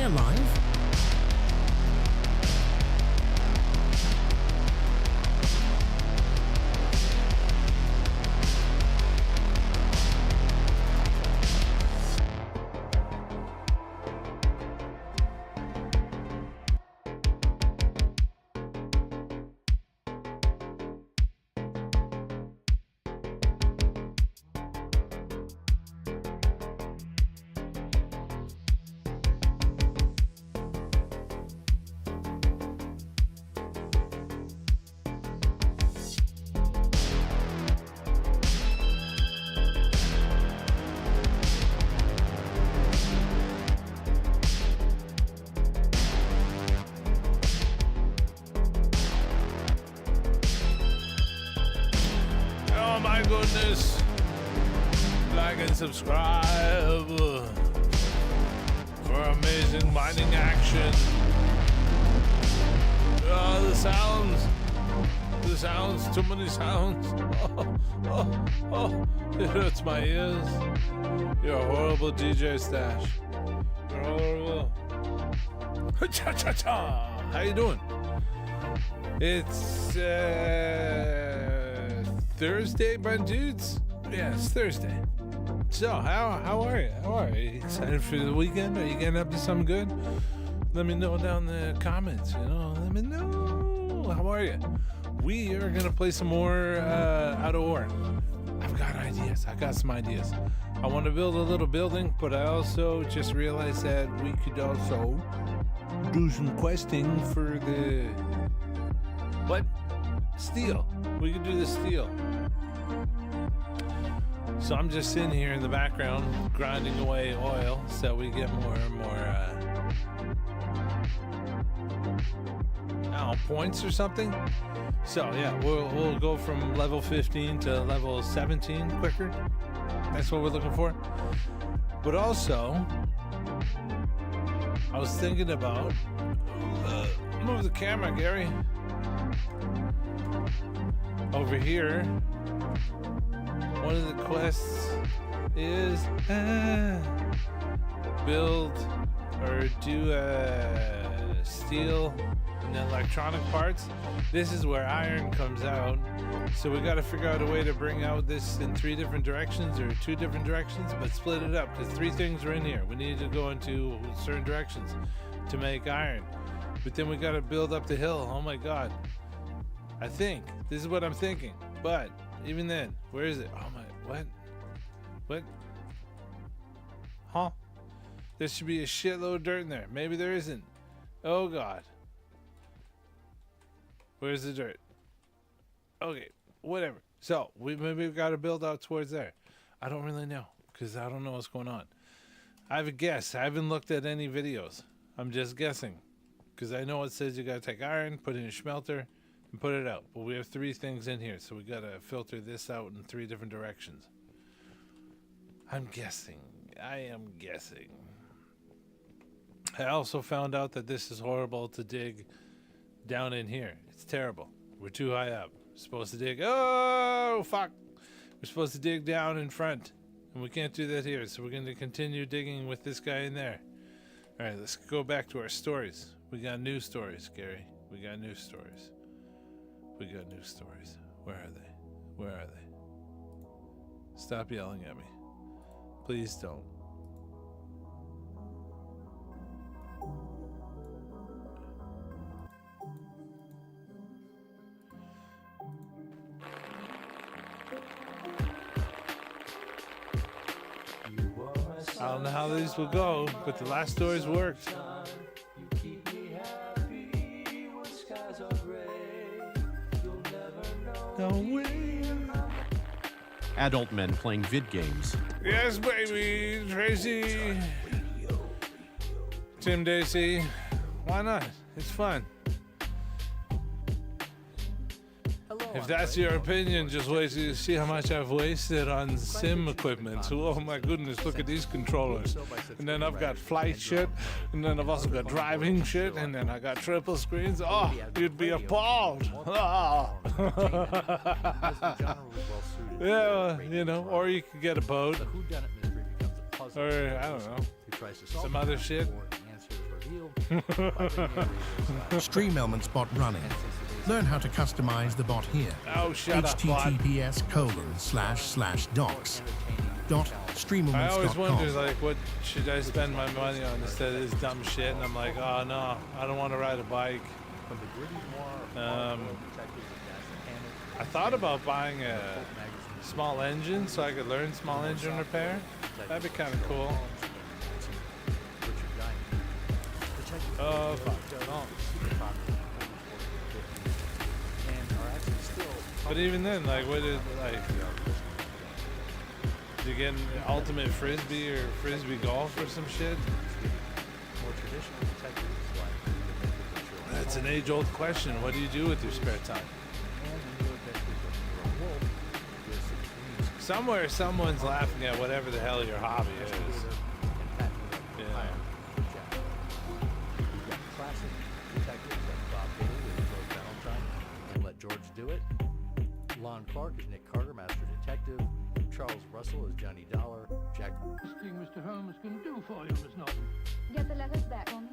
there live? Subscribe for amazing mining action. Oh, the sounds, too many sounds. It hurts my ears. You're a horrible DJ, Stash. You're horrible. Cha-cha-cha. How you doing? It's Thursday, my dudes. Yeah, it's Thursday. So, how are you? How are you? Excited for the weekend? Are you getting up to something good? Let me know down in the comments, Let me know. How are you? We are going to play some more out of order. I've got ideas. I got some ideas. I want to build a little building, but I also just realized that we could also do some questing for the... What? Steel. We could do the steel. So I'm just sitting here in the background grinding away oil so we get more and more points or something. So yeah, we'll go from level 15 to level 17 quicker. That's what we're looking for. But also, I was thinking about move the camera, Gary. Over here. One of the quests is build or do steel and electronic parts. This is where iron comes out. So we got to figure out a way to bring out this in 3 different directions or 2 different directions, but split it up because 3 things are in here. We need to go into certain directions to make iron. But then we got to build up the hill. Oh my God. I think this is what I'm thinking. But even then, where is it? Oh my, what? Huh? There should be a shitload of dirt in there. Maybe there isn't. Oh God. Where's the dirt? Okay, whatever. So, we've got to build out towards there. I don't really know, because I don't know what's going on. I have a guess. I haven't looked at any videos. I'm just guessing. Because I know it says you got to take iron, put it in a smelter, and put it out. But we have 3 things in here, so we got to filter this out in 3 different directions. I'm guessing. I am guessing. I also found out that this is horrible to dig down in here. It's terrible. We're too high up. We're supposed to dig. Oh, fuck. We're supposed to dig down in front. And we can't do that here, so we're going to continue digging with this guy in there. All right, let's go back to our stories. We got new stories, Gary. We got new stories. We got new stories. Where are they? Where are they? Stop yelling at me. Please don't. I don't know how these will go, but the last stories worked. Adult men playing vid games. Yes, baby, Tracy. Tim Daisy. Why not? It's fun. If that's your opinion, just wait till you see how much I've wasted on sim equipment. Oh my goodness, look at these controllers. And then I've got flight shit, and then I've also got driving shit, and then I got triple screens. Oh, you'd be appalled. Oh. Yeah, you know, or you could get a boat. Or, I don't know, some other shit. Stream Elements bot running. Learn how to customize the bot here. Oh, shut up, bot. https://docs.streamelements.com. I always wonder, like, what should I spend my money on instead of this dumb shit? And I'm like, oh no, I don't want to ride a bike. I thought about buying a small engine so I could learn small engine repair. That'd be kind of cool. Oh, fuck. No. But even then, like, what is, like, do you get an ultimate frisbee or frisbee golf or some shit? That's an age-old question. What do you do with your spare time? Somewhere, someone's laughing at whatever the hell your hobby is. Yeah. And let George do it. Lon Clark is Nick Carter, Master Detective. Charles Russell is Johnny Dollar. Jack. This thing Mr. Holmes can do for you, Miss Norton. Get the letters back on me.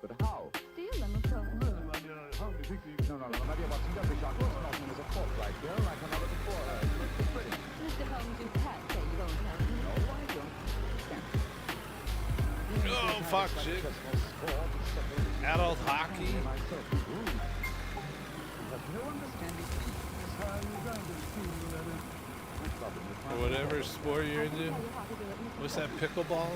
But how? Steal them, of course. Well, my dear, I hardly think you... No, my dear Watson, don't be shocked. Miss Norton is a fork right here, like another before her. It's pretty. Mr. Holmes, you can't say you won't help me. No, I don't. Can't. Oh, fuck, shit. Adult hockey. Or whatever sport you're into. What's that, pickleball?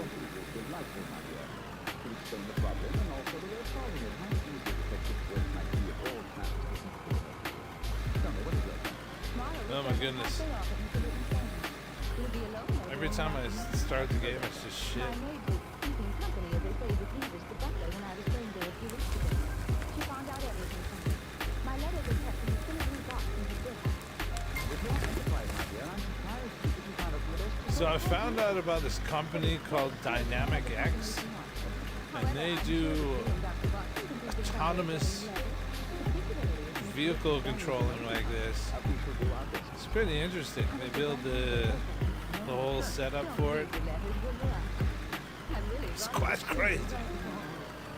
Oh my goodness. Every time I start the game, it's just shit. So I found out about this company called Dynamic X, and they do autonomous vehicle controlling like this. It's pretty interesting. They build the whole setup for it. It's quite crazy.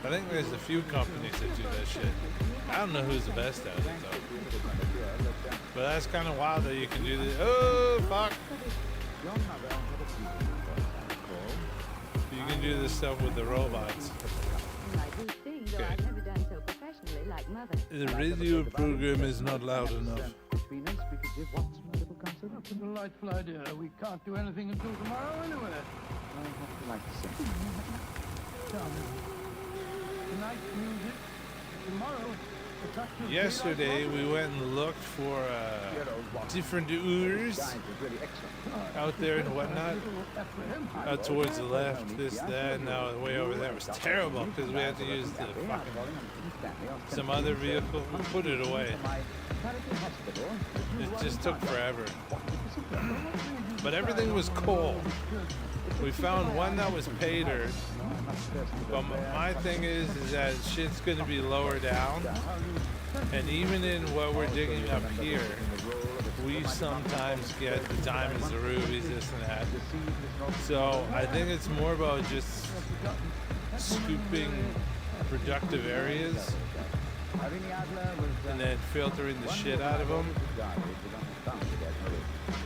I think there's a few companies that do that shit. I don't know who's the best at it though. But that's kind of wild that you can do this. Oh, fuck. You can do this stuff with the robots. Okay. The radio program is not loud enough. That's a delightful idea. We can't do anything until tomorrow anyway. Tonight's music. Tomorrow. Yesterday we went and looked for different urs out there and whatnot. Out towards the left, this, that, and now way over there. It was terrible because we had to use the fucking some other vehicle. We put it away. It just took forever. But everything was cool. We found one that was paid-er. But my thing is that shit's going to be lower down. And even in what we're digging up here, we sometimes get the diamonds, the rubies, this and that. So I think it's more about just scooping productive areas and then filtering the shit out of them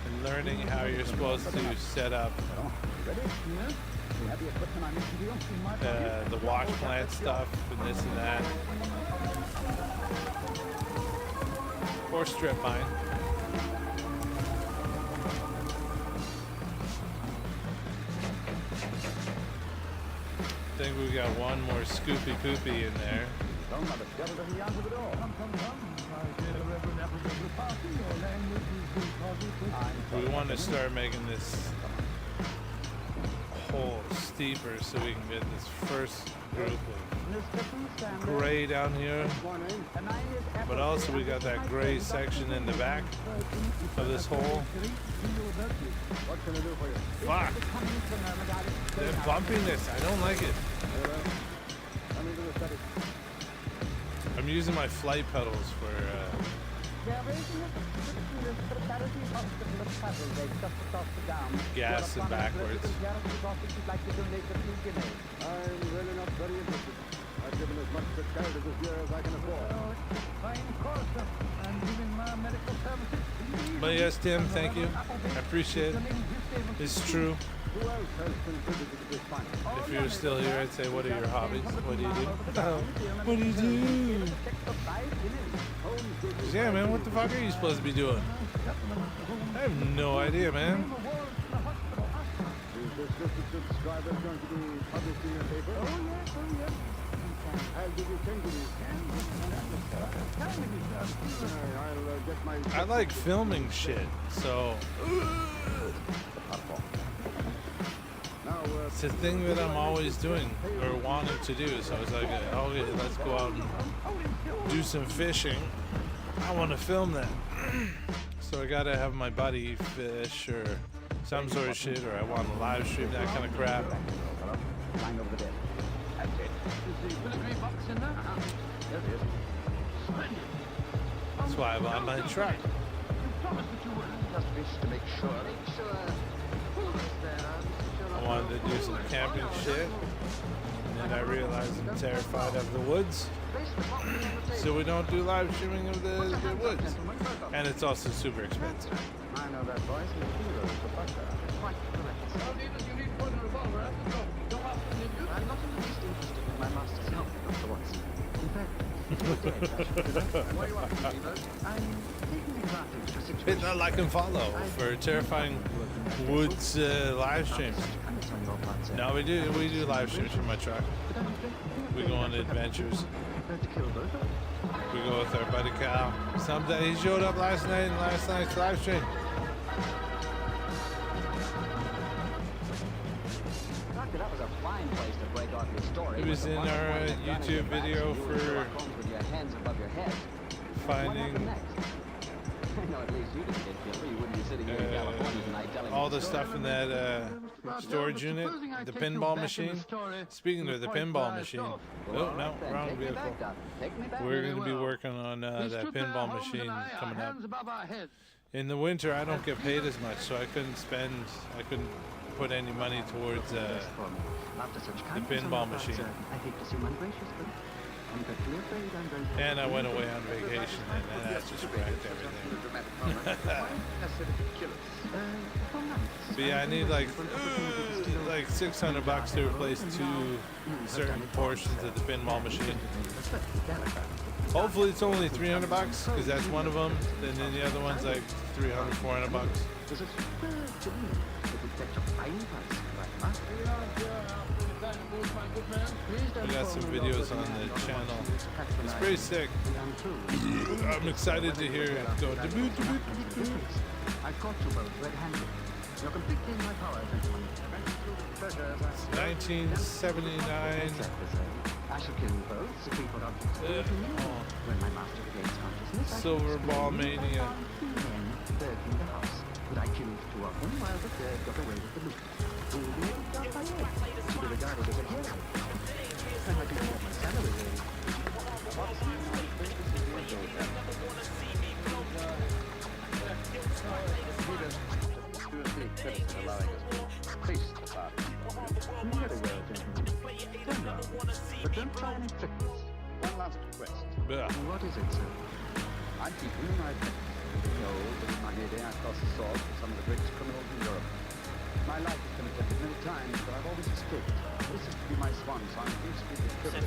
and learning how you're supposed to set up the wash plant stuff and this and that, or strip mine. I think we got one more scoopy poopy in there. We want to start making this hole steeper so we can get this first group of gray down here, but also we got that gray section in the back of this hole. Fuck! They're bumping this. I don't like it. I'm using my flight pedals for gas and backwards. I'm really not very interested. I've given as much to charity this year as I can afford. Oh, it's a fine course, sir. I'm giving my medical services. But yes, Tim, thank you. I appreciate it. It's true. Who else has contributed to this fund? If you were still here, I'd say, what are your hobbies? What do you do? What do you do? Yeah, man, what the fuck are you supposed to be doing? I have no idea, man. Is this list of subscribers going to be published in your paper? Oh, yes, oh, yes. I'll give you 10 guineas. I'll get my... I like filming shit, so Now, it's a thing that I'm always doing or wanting to do. So I was like, okay, let's go out and do some fishing. I want to film that. So I gotta have my buddy fish or some sort of shit, or I want to live stream that kind of crap. line over the desk. That's it. Is the filigree box in there? There it is. Splendid. That's why I bought my truck. You promised that you would. Just wish to make sure. I wanted to do some camping shit, and then I realized I'm terrified of the woods, so we don't do live streaming of the woods. And it's also super expensive. I know that voice. It's Hero, the butler. Quite correct. Well, Davis, you need one revolver at the door. Don't have to need you. I'm not in the least interested in my master's help, Dr. Watson. In fact, if you're dead, I should do that. What are you up to, Steve? I'm taking advantage of a situation. Hit that like and follow for terrifying woods live streams. No, we do live streams from my truck. We go on adventures. We go with our buddy Cal. Someday he showed up last night in last night's live stream. Doctor, that was a fine place to break off your story. He was in our YouTube video for with your hands above your head. What finding happened next? No, at least you didn't get killed, or you wouldn't be sitting here in California tonight telling all me the stuff in that storage unit, the pinball machine. Speaking of the pinball machine, oh no, wrong Take me vehicle. back, Doc. Take me back. We're going to be working on that pinball machine coming up. In the winter, I don't get paid as much, so I couldn't put any money towards the pinball machine. I hate to seem ungracious, but I'm dreadfully afraid I'm going to... And I went away on vacation, and that just wrecked everything. But yeah, I need like $600 to replace 2 certain portions of the pinball machine. Hopefully it's only $300 because that's one of them, and then the other one's like $300, $400. We got some videos on the channel. It's pretty sick. I'm excited to hear it go. I caught you both red-handed. You're completely in my power, gentlemen. 1979. I shall kill you both, Supreme Court objects. When my master regains consciousness, Silver Ball Mania. men lurking in the house. But I killed 2 of them while the third got away with the loot. Who will be able to stop my head? To be regarded as a hero. And I didn't get my salary raised. Very well, gentlemen. Turn round. But don't try any tricks. One last request. Yeah. What is it, sir? I'm keeping my pets. Gold and money there across the sword for some of the greatest criminals in Europe. My life has been attempted many times, but I've always escaped. This is to be my swan song. Please be the privilege.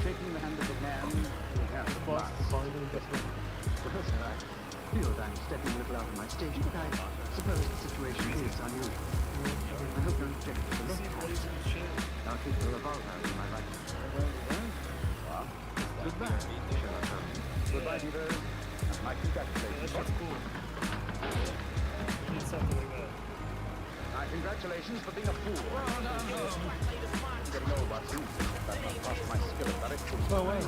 Shaking the hand of the man who has the glass. Professor, I feel that I'm stepping a little out of my station, but I suppose the situation is unusual. I hope you object to the left hand. I'll keep the revolver in my right hand. Goodbye, Sherlock Holmes. Goodbye, Beaver. My congratulations. That's cool. My congratulations for being a fool. I'm getting old, Watson. That must cost my skill at direction. Oh, wait.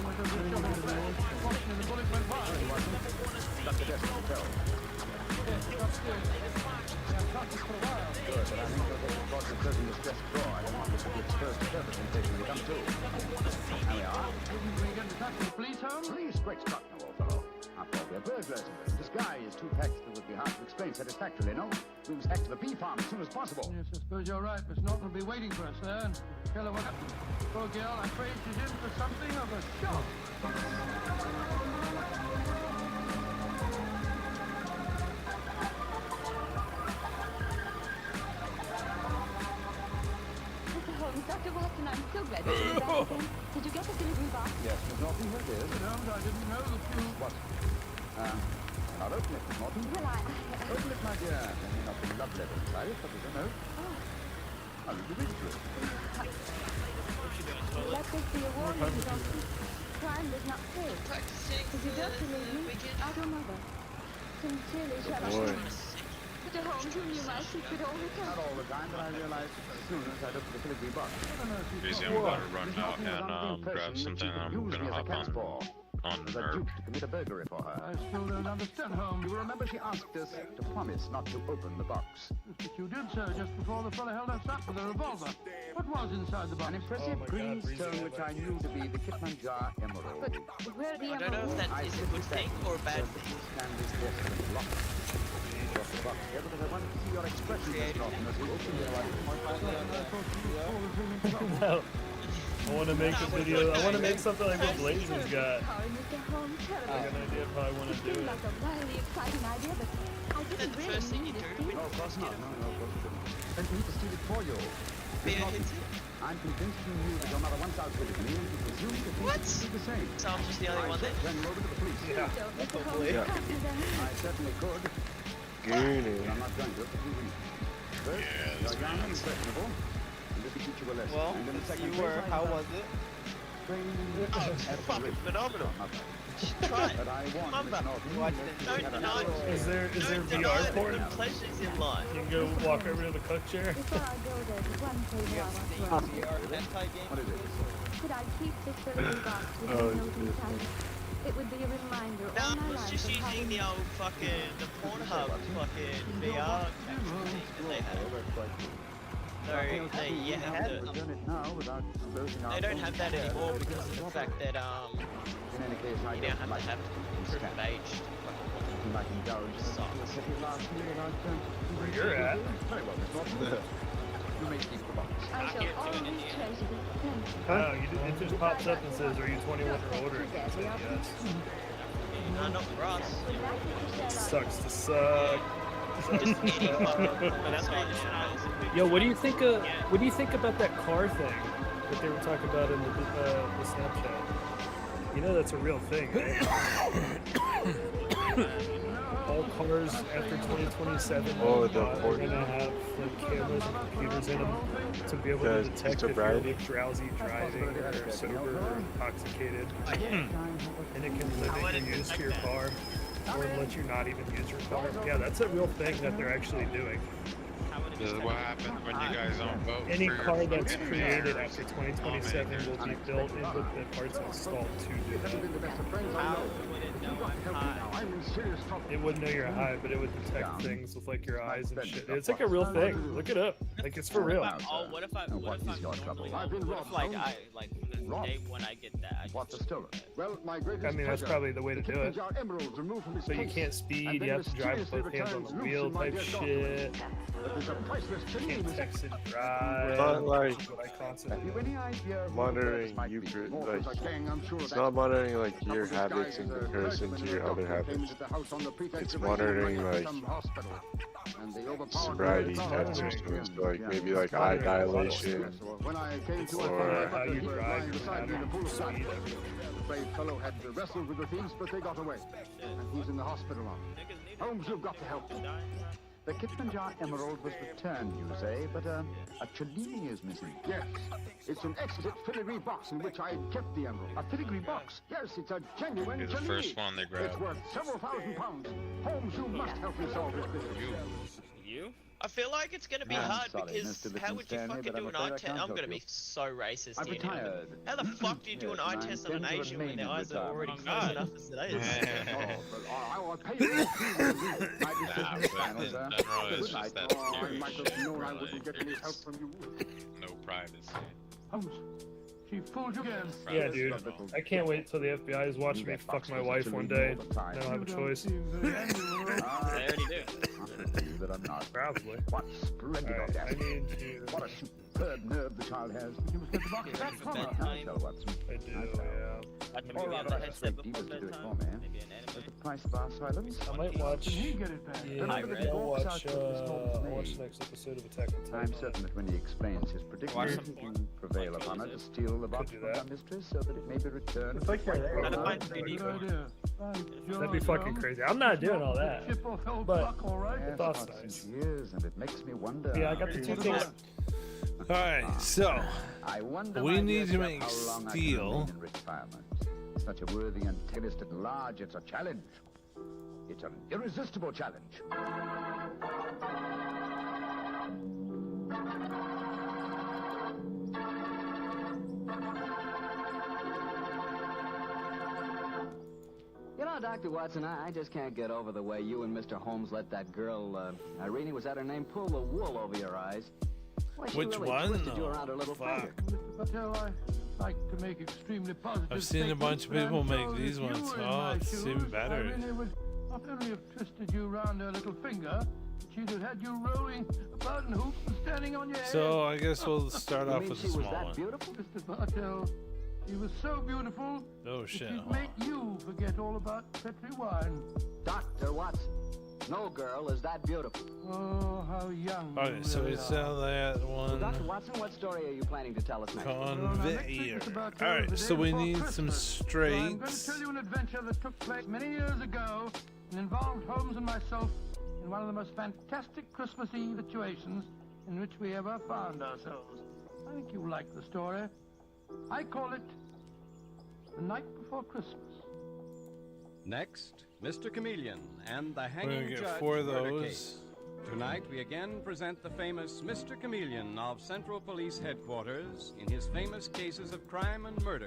Got the desk to tell. Good, but I think you'll get the thought of closing this desk drawer. I don't want this to be exposed to purpose in case we come to. There we are. Didn't we get the taxi police home? Please, great Scott, no old fellow. Our Well, we're burglars in disguise. Two facts that would be hard to explain satisfactorily, no? We must head to the bee farm as soon as possible. Yes, I suppose you're right. Miss Norton will be waiting for us there. And tell her what happened. Poor girl, I'm afraid she's in for something of a shock. Mr. Holmes, Dr. Watson, I'm so glad to see you back again. Did you get the delivery box? Yes, Miss Norton, here it is. Mr. Holmes, I didn't know that you... What? I'll open it, Miss Norton. Well, Open it, my dear. There may not be love letter inside it, but there's a note. I'll read it through. let this be a warning to Dr. Crime does not pay. Practicing If you don't believe me, ask your mother. Sincerely, Sherlock. Mr. Holmes, you knew my secret all the Not time. all the time, but I realized as soon as I looked at the delivery box. Easy, I'm about to run out and grab something I'm gonna hop on The her. Duke to commit a burglary for her. I still don't understand, Holmes. You will remember she asked us to promise not to open the box. But you did so just before the fellow held us up with a revolver. What was inside the box? An impressive green stone which I knew to be the Kitmanjar emerald. But where the I don't know if that is a good thing or a bad thing. Stanley's desk was locked. Across the box here, because I wanted to see your expression, Miss Norton, as you opened your eyes. I want to make a video. I want to make something like what Blazes got. Sorry, Mr. Holmes, I terrible. got an idea of how I want to It do seemed it. like a wildly exciting idea, but I Is that didn't the really first thing you need it. do when No, of course not. No, of course you didn't. And me to steal it for you. Beer hits it? I'm convinced you knew that your mother once outwitted me, and you presumed to think What? it would be the same. So I'm just the only one then? Ran you over to the police. So, Mr. Holmes, Yeah. can't you then? I certainly could. Goony. But I'm not going to, but we will. First, you're young and impressionable. And this will teach you a lesson. Well, and in the second you place, were. I How have was it? trained Oh, it's as a fucking witch. phenomenal. Not that. You should try it. But I want Remember, Miss Norton watch to it. Don't have an deny hour. Is there Don't VR deny the porn? good pleasures in life. You can go walk over to the cook chair. Before I go, there's one favor I want to ask. VR hentai game? What is it? Could I keep this delivery box with a note inside it? It would be a reminder No, all I my was life just of using having the old fucking, the Pornhub fucking VR thing that they had. No, you have to, Return it now without closing out. they don't have that anymore because of the fact that, In any case, I you now don't have like to have proof of age. I can indulge in a city last year without Where you're at. Very well, Miss Norton. You may keep the box. I shall always treasure it. Thank you. Oh, it just pops up and says, "Are you 21 or older?" And I say yes. No, not for us. Would that be for Sherlock? Sucks to suck. Just any fucking website. Yo, what do you think? What do you think about that car thing that they were talking about in the Snapchat? You know that's a real thing. Right? All cars after 2027 Oh, the are gonna have like cameras and computers in them to be able to detect if you're sobriety. like drowsy driving or sober or intoxicated, and it can limit your use to your car or let you not even use your car. Yeah, that's a real thing that they're actually doing. This is what happens when you guys don't vote Any for your car that's fucking created mayor. after 2027 will be built in with the parts installed to do that. It wouldn't know you're high, but it would detect things with like your eyes and shit. It's like a real thing. Look it up. Like it's for real. Oh, what if I'm normally what if like I like from the day when I get that I What's just stolen? Well, my greatest I mean, that's probably the way to do it. emeralds removed from his So you case. can't speed, you have to drive with both hands on the wheel type shit. But there's a priceless You chain can't text and drive. Not like Which is what I Have constantly you do. any idea who monitoring this might you be? for, More like, as a gang, I'm sure it's that- not monitoring like Now, your this guy habits is in a comparison clergyman to your and a other doctor came habits. into the house on the pretext It's of monitoring, taking like, some hospital. And they overpowered sobriety me. type systems, like maybe like eye dilation, So when I came to or how you he was drive lying your beside me in a pool of blood. speed. The brave fellow had wrestled with the thieves, but they got away. And he's in the hospital now. Holmes, you've got to help me. The Kitmanjar emerald was returned, you say, but a Cellini is missing. Yes, it's an exquisite filigree box in which I kept the emerald. A filigree box? Yes, it's a genuine Be the Cellini. first one they grab. It's worth several £1,000s. Holmes, you must help me solve this business. you? I feel like it's gonna be I'm hard sorry, because Mr. how would you Lichtenstein, fucking but do I'm an afraid I eye test? can't I'm help gonna you. be so racist I've here. retired. How the fuck do you do an eye Yes, test and on an I Asian when intend their to eyes are remain already in close enough as it is? I will pay you. My decision is final, in sir. general, it's Good just night. that Oh, I scary might shit have known I where, wouldn't like, get any help it's from you. no privacy. Holmes, She fooled you again. Yeah, dude. I can't wait till the FBI is watching me fuck my wife one day. Then I'll have a choice. I already do. That I'm not. Probably. What splendid Alright, I audacity. need to... What a superb nerve the child has. You must get the box back from her. I tell Watson. I do, yeah. I can Or maybe rather, on I the suspect headset he before was to do it bedtime. for me. Maybe an At anime. the price of our silence. I might watch... Can he get it back? Yeah, Hi, I'll Red. watch, I'll watch the next episode of Attack on Titan. I'm certain that when he explains his Watch predicament, some he porn. can prevail Like, upon her what to is it? steal the box do from that. our mistress so that it may be returned. It's like you're there. Gotta find 3D Good porn. idea. That'd be fucking crazy. I'm not doing all that. Chip off old But- Buck, all right? Yes, Thoughts Watson, nice. she is, and it makes me wonder. Yeah, I got the two things. Alright, so I wonder, we my need dear to chap, make how long I can steel. remain in retirement. Such a worthy antagonist at large, it's a challenge. It's an irresistible challenge. You know, Dr. Watson, I just can't get over the way you and Mr. Holmes let that girl, Irene, was that her name, pull the wool over your eyes. Why, she Which really one? twisted you Oh, around her little fuck. finger. Mr. Patel, I like to make extremely positive I've seen a bunch of statements, people but I'm make sure these if you ones. were in Oh, my it's shoes, even better. Irene would not only have twisted you around her little finger, but she'd have had you rolling about in hoops and standing on your head. So I guess we'll start You off mean with she a was small that one. beautiful? Mr. Patel, she was so beautiful Oh that shit. she'd hold on. make you forget all about Petri wine. Dr. Watson, no girl is that beautiful. Oh, how young Okay, you so really we are. saw that So, one. Dr. Watson, what story are you planning to tell us next? Conveyor. All Alright, so we need some I'm going to straights. tell you an adventure that took place many years ago and involved Holmes and myself in one of the most fantastic Christmas Eve situations in which we ever found ourselves. I think you'll like the story. I call it The Night Before Christmas. Next, Mr. Chameleon and the We're Hanging gonna get Judge 4 of murder those. case. Tonight, we again present the famous Mr. Chameleon of Central Police Headquarters in his famous cases of crime and murder.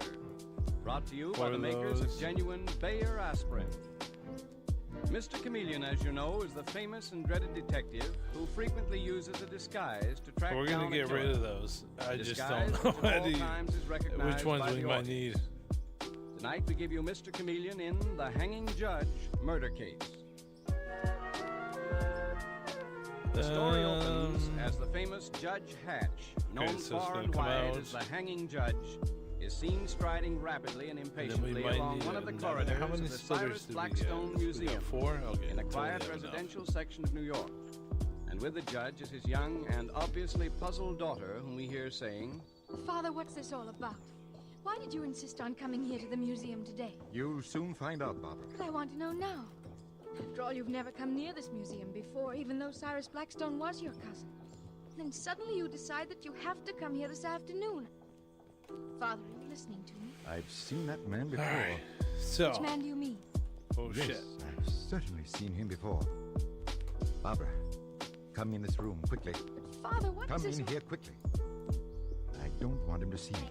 Brought to you by Four the of makers those. of genuine Bayer aspirin. Mr. Chameleon, as you know, is the famous and dreaded detective who frequently uses a disguise to track We're down gonna a get killer. rid of those. I just Disguise don't know which at all which times is recognized ones by we the might audience. need. Tonight we give you Mr. Chameleon in the Hanging Judge murder case. The story opens as the famous Judge Hatch, known Okay, so it's far gonna and come wide out. as the Hanging Judge, is seen striding rapidly and impatiently might along need one of the another. corridors How many of the splitters Cyrus did we Blackstone get? We got Museum 4? Okay. in a totally quiet have enough. residential section of New York. And with the judge is his young and obviously puzzled daughter, whom we hear saying, Father, what's this all about? Why did you insist on coming here to the museum today? You'll soon find out, Barbara. But I want to know now. After all, you've never come near this museum before, even though Cyrus Blackstone was your cousin. Then suddenly you decide that you have to come here this afternoon. Father, are you listening to me? I've seen that man before. Alright, so. Which man do you mean? Oh Yes, shit. I've certainly seen him before. Barbara, come in this room quickly. Father, what Come is this? in here quickly. I don't want him to see me.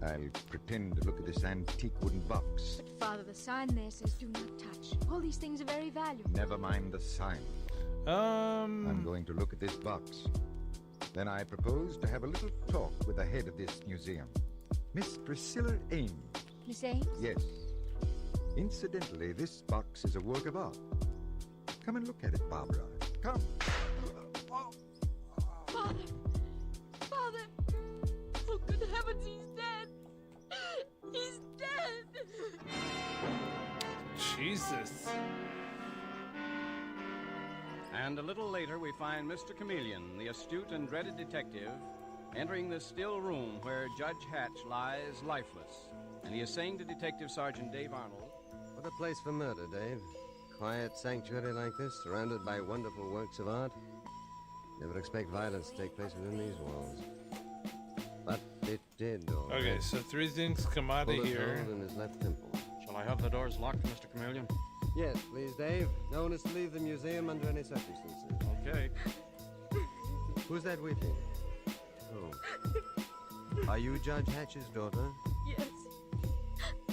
I'll pretend to look at this antique wooden box. But Father, the sign there says do not touch. All these things are very valuable. Never mind the sign. I'm going to look at this box. Then I propose to have a little talk with the head of this museum, Miss Priscilla Ames. Miss Ames? Yes. Incidentally, this box is a work of art. Come and look at it, Barbara. Come. Father! Father! Oh, good heavens, he's dead! He's dead! Jesus. And a little later, we find Mr. Chameleon, the astute and dreaded detective, entering the still room where Judge Hatch lies lifeless. And he is saying to Detective Sergeant Dave Arnold, What a place for murder, Dave. Quiet sanctuary like this, surrounded by wonderful works of art. Never expect violence to take place within these walls. But it did, all Okay, right. so 3 things come out of Bullet here. hole in his left temple. Shall I have the doors locked, Mr. Chameleon? Yes, please, Dave. No one is to leave the museum under any circumstances. Okay. Who's that with you? Oh. Are you Judge Hatch's daughter? Yes.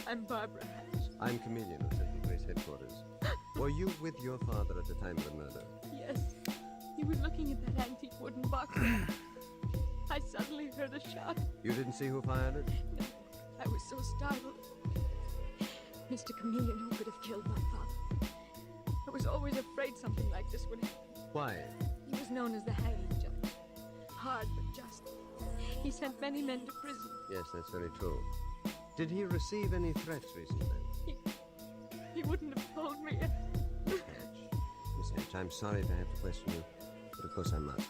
I'm Barbara Hatch. I'm Chameleon of Central Police Headquarters. Were you with your father at the time of the murder? Yes. He was looking at that antique wooden box. I suddenly heard a shot. You didn't see who fired it? No, I was so startled. Mr. Chameleon, who could have killed my father? I was always afraid something like this would happen. Why? He was known as the hanging judge. Hard but just. He sent many men to prison. Yes, that's very true. Did he receive any threats recently? He wouldn't have told me. Miss Hatch, I'm sorry to have to question you, but of course I must.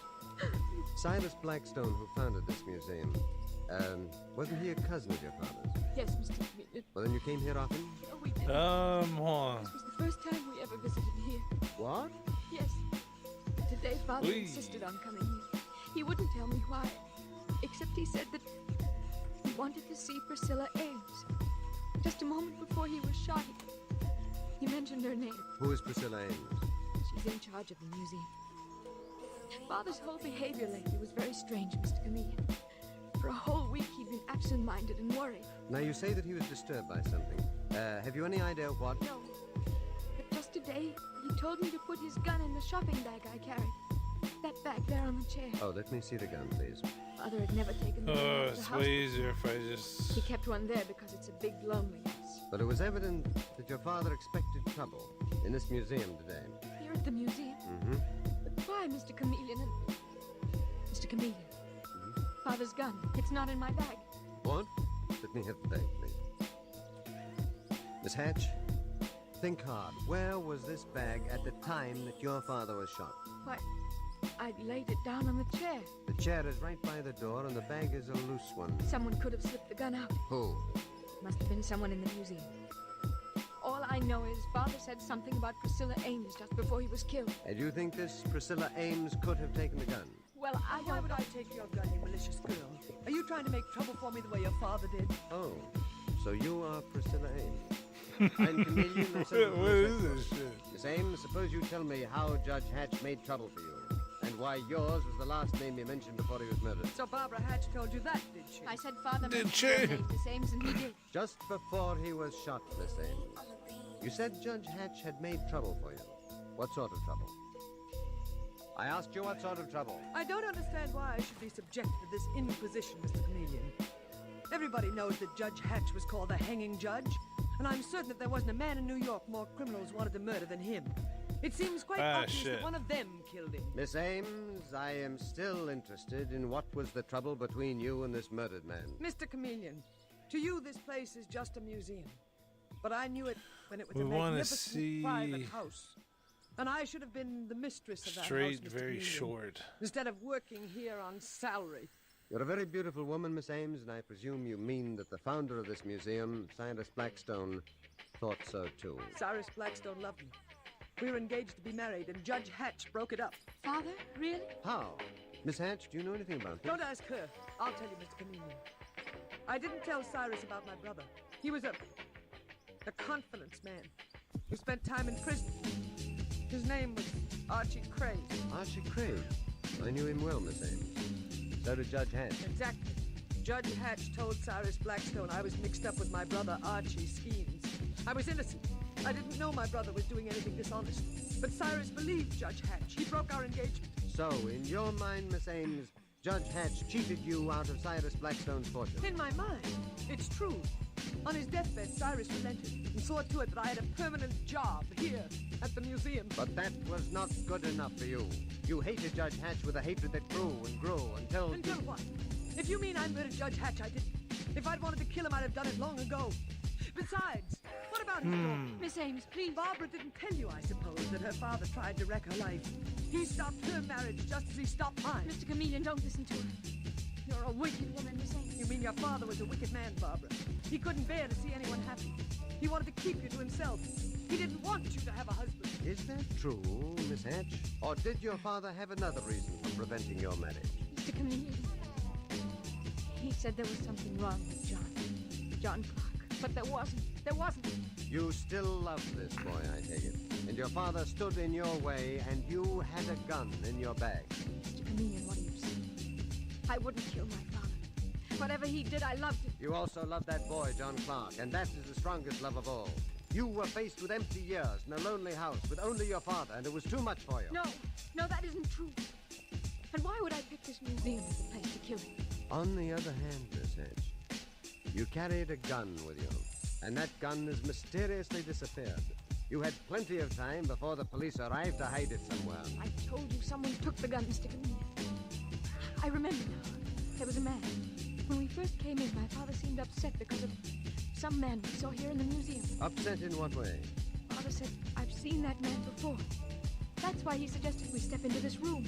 Silas Blackstone, who founded this museum, wasn't he a cousin of your father's? Yes, Mr. Chameleon. Well, then you came here often? No, we didn't. Hold on. This was the first time we ever visited here. What? Yes. But today, Father insisted on coming here. He wouldn't tell me why, except he said that he wanted to see Priscilla Ames. Just a moment before he was shot, he mentioned her name. Who is Priscilla Ames? She's in charge of the museum. Father's whole behavior lately was very strange, Mr. Chameleon. For a whole week, he'd been absent-minded and worried. Now, you say that he was disturbed by something. Have you any idea what? No. But just today, he told me to put his gun in the shopping bag I carried. That bag there on the chair. Oh, let me see the gun, please. Father had never taken the gun out of the It's house. way easier if I just... He kept one there because it's a big, lonely house. But it was evident that your father expected trouble in this museum today. Here at the museum? Mm-hmm. But why, Mr. Chameleon? Mr. Chameleon. Father's gun. It's not in my bag. What? Let me have the bag, please. Miss Hatch, think hard. Where was this bag at the time that your father was shot? Why, I'd laid it down on the chair. The chair is right by the door, and the bag is a loose one. Someone could have slipped the gun out. Who? Must have been someone in the museum. All I know is Father said something about Priscilla Ames just before he was killed. And you think this Priscilla Ames could have taken the gun? Well, Why would I take your gun, you malicious girl? Are you trying to make trouble for me the way your father did? Oh, so you are Priscilla Ames. I'm Chameleon. What is this shit? Miss Ames, suppose you tell me how Judge Hatch made trouble for you, and why yours was the last name you mentioned before he was murdered. So Barbara Hatch told you that, did she? I said Father Did mentioned she? her name, Miss Ames, and he did. Just before he was shot, Miss Ames, you said Judge Hatch had made trouble for you. What sort of trouble? I asked you what sort of trouble. I don't understand why I should be subjected to this inquisition, Mr. Chameleon. Everybody knows that Judge Hatch was called the hanging judge, and I'm certain that there wasn't a man in New York more criminals wanted to murder than him. It seems quite obvious that one of them killed him. Miss Ames, I am still interested in what was the trouble between you and this murdered man. Mr. Chameleon, to you this place is just a museum. But I knew it when it was We a wanna magnificent see private house. And I should have been the mistress of that house, Straight, Mr. very Chameleon, short. instead of working here on salary. You're a very beautiful woman, Miss Ames, and I presume you mean that the founder of this museum, Silas Blackstone, thought so too. Cyrus Blackstone loved me. We were engaged to be married, and Judge Hatch broke it up. Father? Really? How? Miss Hatch, do you know anything about this? Don't ask her. I'll tell you, Mr. Chameleon. I didn't tell Cyrus about my brother. He was a confidence man who spent time in prison. His name was Archie Craig. Archie Craig? I knew him well, Miss Ames. So did Judge Hatch. Exactly. Judge Hatch told Cyrus Blackstone I was mixed up with my brother Archie's schemes. I was innocent. I didn't know my brother was doing anything dishonest. But Cyrus believed Judge Hatch. He broke our engagement. So, in your mind, Miss Ames, Judge Hatch cheated you out of Cyrus Blackstone's fortune. In my mind, it's true. On his deathbed, Cyrus relented and saw to it that I had a permanent job here at the museum. But that was not good enough for you. You hated Judge Hatch with a hatred that grew and grew until... Until what? If you mean I murdered Judge Hatch, I didn't. If I'd wanted to kill him, I'd have done it long ago. Besides, what about his daughter? Miss Ames, please. Barbara didn't tell you, I suppose, that her father tried to wreck her life. He stopped her marriage just as he stopped mine. Mr. Chameleon, don't listen to her. You're a wicked woman, Miss Ames. You mean your father was a wicked man, Barbara? He couldn't bear to see anyone happy. He wanted to keep you to himself. He didn't want you to have a husband. Is that true, Miss Hatch? Or did your father have another reason for preventing your marriage? Mr. Chameleon. He said there was something wrong with John Clark. But there wasn't. There wasn't. You still love this boy, I take it. And your father stood in your way, and you had a gun in your bag. Mr. Chameleon, what do you say? I wouldn't kill my father. Whatever he did, I loved him. You also loved that boy, John Clark, and that is the strongest love of all. You were faced with empty years in a lonely house with only your father, and it was too much for you. No, that isn't true. And why would I pick this museum as a place to kill him. On the other hand, Miss Hedge, you carried a gun with you, and that gun has mysteriously disappeared. You had plenty of time before the police arrived to hide it somewhere. I told you someone took the gun, Mr. Chameleon. I remember now. There was a man. When we first came in, my father seemed upset because of some man we saw here in the museum. Upset in what way? Father said, I've seen that man before. That's why he suggested we step into this room.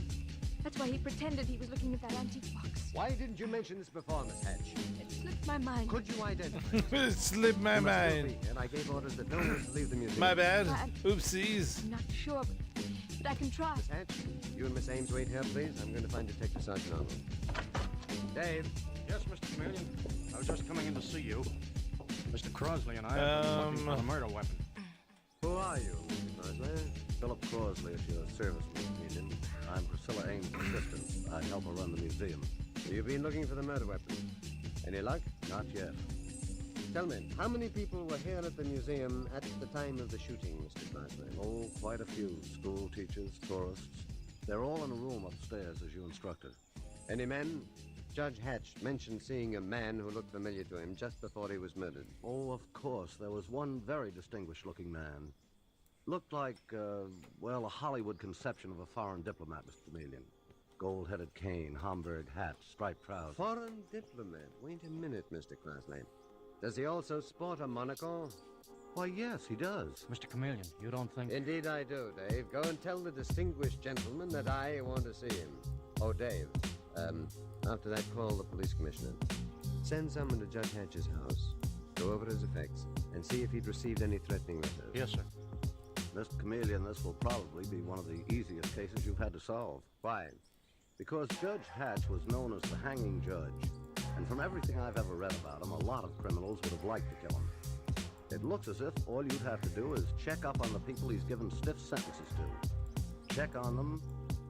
That's why he pretended he was looking at that antique box. Why didn't you mention this before, Miss Hedge? It slipped my mind. Could you identify? It slipped my mind. And I gave orders that no one was to leave the museum. My bad. Oopsies. I'm not sure, but I can try. Miss Hedge, you and Miss Ames wait here, please. I'm going to find Detective Sergeant Arnold. Dave. Yes, Mr. Chameleon. I was just coming in to see you. Mr. Crosley and I have been looking for a murder weapon. Who are you, Mr. Crosley? Philip Crosley at your service, Mr. Chameleon. I'm Priscilla Ames' assistant. I help her run the museum. You've been looking for the murder weapon. Any luck? Not yet. Tell me, how many people were here at the museum at the time of the shooting, Mr. Crosley? Oh, quite a few. School teachers, tourists. They're all in a room upstairs, as you instructed. Any men? Judge Hatch mentioned seeing a man who looked familiar to him just before he was murdered. Oh, of course. There was one very distinguished-looking man. Looked like, well, a Hollywood conception of a foreign diplomat, Mr. Chameleon. Gold-headed cane, Homburg hat, striped trousers. Foreign diplomat? Wait a minute, Mr. Crosley. Does he also sport a monocle? Why, yes, he does. Mr. Chameleon, you don't think... Indeed I do, Dave. Go and tell the distinguished gentleman that I want to see him. Oh, Dave, after that, call the police commissioner. Send someone to Judge Hatch's house, go over his effects, and see if he'd received any threatening letters. Yes, sir. Mr. Chameleon, this will probably be one of the easiest cases you've had to solve. Why? Because Judge Hatch was known as the hanging judge. And from everything I've ever read about him, a lot of criminals would have liked to kill him. It looks as if all you'd have to do is check up on the people he's given stiff sentences to. Check on them,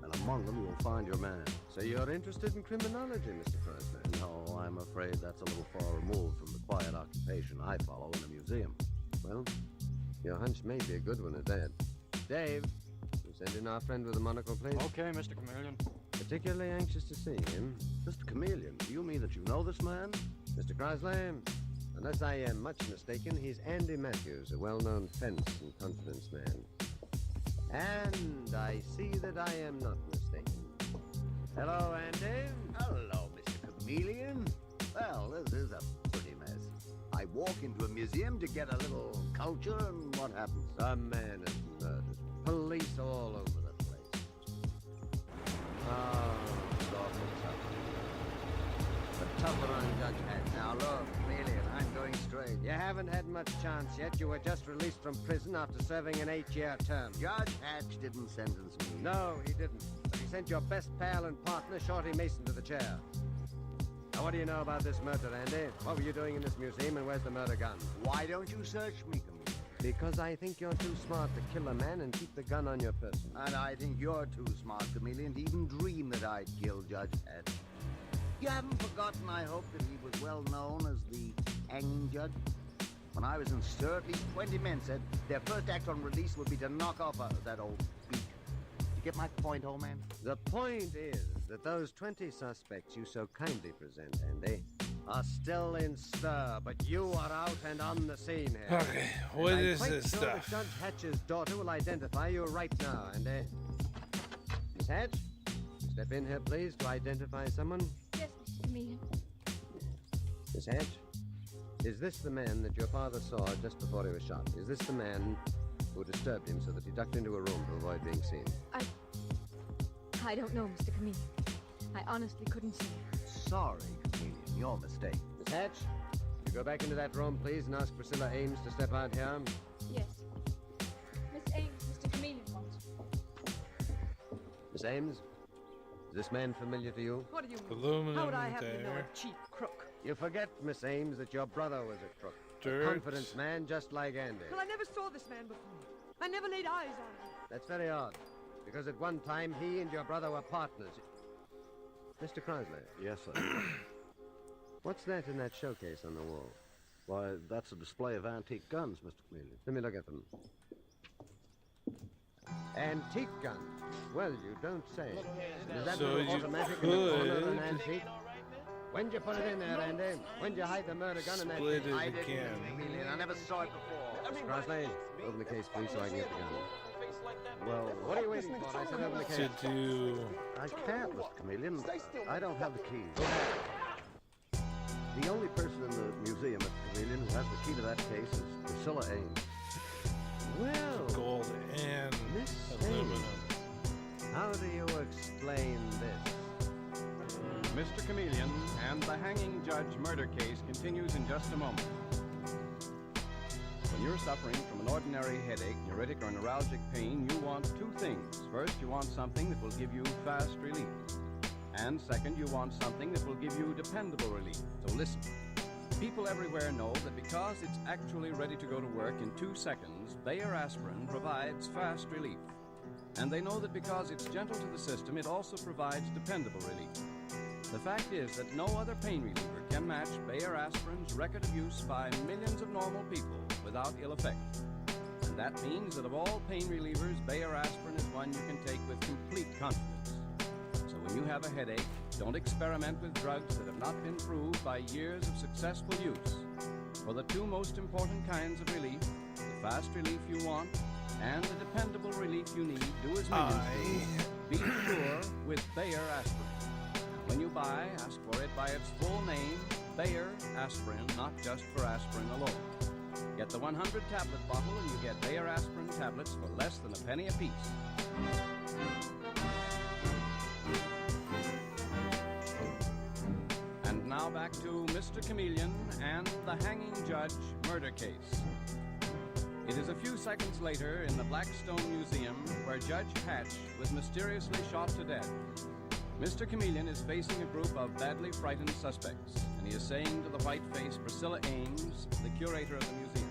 and among them you'll find your man. So you're interested in criminology, Mr. Crosley? No, I'm afraid that's a little far removed from the quiet occupation I follow in a museum. Well, your hunch may be a good one at that. Dave, you send in our friend with the monocle, please. Okay, Mr. Chameleon. Particularly anxious to see him. Mr. Chameleon, do you mean that you know this man? Mr. Crosley, unless I am much mistaken, he's Andy Matthews, a well-known fence and confidence man. And I see that I am not mistaken. Hello, Andy. Hello, Mr. Chameleon. Well, this is a pretty mess. I walk into a museum to get a little culture, and what happens? A man is murdered. Police all over the place. Oh, it's awful tough. But tougher on Judge Hatch. Now, look, Chameleon, I'm going straight. You haven't had much chance yet. You were just released from prison after serving an 8-year term. Judge Hatch didn't sentence me. No, he didn't. But he sent your best pal and partner, Shorty Mason, to the chair. Now, what do you know about this murder, Andy? What were you doing in this museum, and where's the murder gun? Why don't you search me, Chameleon? Because I think you're too smart to kill a man and keep the gun on your person. And I think you're too smart, Chameleon, to even dream that I'd kill Judge Hatch. You haven't forgotten, I hope, that he was well known as the hanging judge? When I was in stir, at least 20 men said their first act on release would be to knock off that old beak. You get my point, old man? The point is that those 20 suspects you so kindly present, Andy, are still in stir, but you are out and on the scene here. Okay, what is this stuff? stuff? Judge Hatch's daughter will identify you right now, Andy. Miss Hatch, step in here, please, to identify someone. Yes, Mr. Chameleon. Miss Hatch, is this the man that your father saw just before he was shot? Is this the man who disturbed him so that he ducked into a room to avoid being seen? I don't know, Mr. Chameleon. I honestly couldn't say. Sorry, Chameleon, your mistake. Miss Hatch, you go back into that room, please, and ask Priscilla Ames to step out here. Yes. Miss Ames, Mr. Chameleon wants. Miss Ames, is this man familiar to you? What do you mean? Aluminum How would I happen to know there. a cheap crook? You forget, Miss Ames, that your brother was a crook. Dirt. A confidence man just like Andy. Well, I never saw this man before. I never laid eyes on him. That's very odd, because at one time he and your brother were partners. Mr. Crosley. Yes, sir. What's that in that showcase on the wall? Why, that's a display of antique guns, Mr. Chameleon. Let me look at them. Antique gun. Well, you don't say. Is that So little you automatic in the corner could an antique? When'd you put it in there, Andy? When'd you hide the murder gun in that split case? it again. Chameleon, I never saw it before. Mr. Crossley, open the case, please, so I can get the gun. Well, what are you waiting for? I said open the case. To do... I can't, Mr. Chameleon. I don't have the keys. The only person in the museum, Mr. Chameleon, who has the key to that case is Priscilla Ames. Well, Gold and Miss aluminum. Ames, how do you explain this? Mr. Chameleon and the hanging judge murder case continues in just a moment. When you're suffering from an ordinary headache, neuritic, or neuralgic pain, you want two things. First, you want something that will give you fast relief. And second, you want something that will give you dependable relief. So listen. People everywhere know that because it's actually ready to go to work in 2 seconds, Bayer aspirin provides fast relief. And they know that because it's gentle to the system, it also provides dependable relief. The fact is that no other pain reliever can match Bayer aspirin's record of use by millions of normal people without ill effect. And that means that of all pain relievers, Bayer aspirin is one you can take with complete confidence. So when you have a headache, don't experiment with drugs that have not been proved by years of successful use. For the two most important kinds of relief, the fast relief you want and the dependable relief you need, do as millions do. Be sure with Bayer aspirin. When you buy, ask for it by its full name, Bayer aspirin, not just for aspirin alone. Get the 100-tablet bottle and you get Bayer aspirin tablets for less than a penny apiece. And now back to Mr. Chameleon and the hanging judge murder case. It is a few seconds later in the Blackstone Museum where Judge Hatch was mysteriously shot to death. Mr. Chameleon is facing a group of badly frightened suspects, and he is saying to the white-faced Priscilla Ames, the curator of the museum,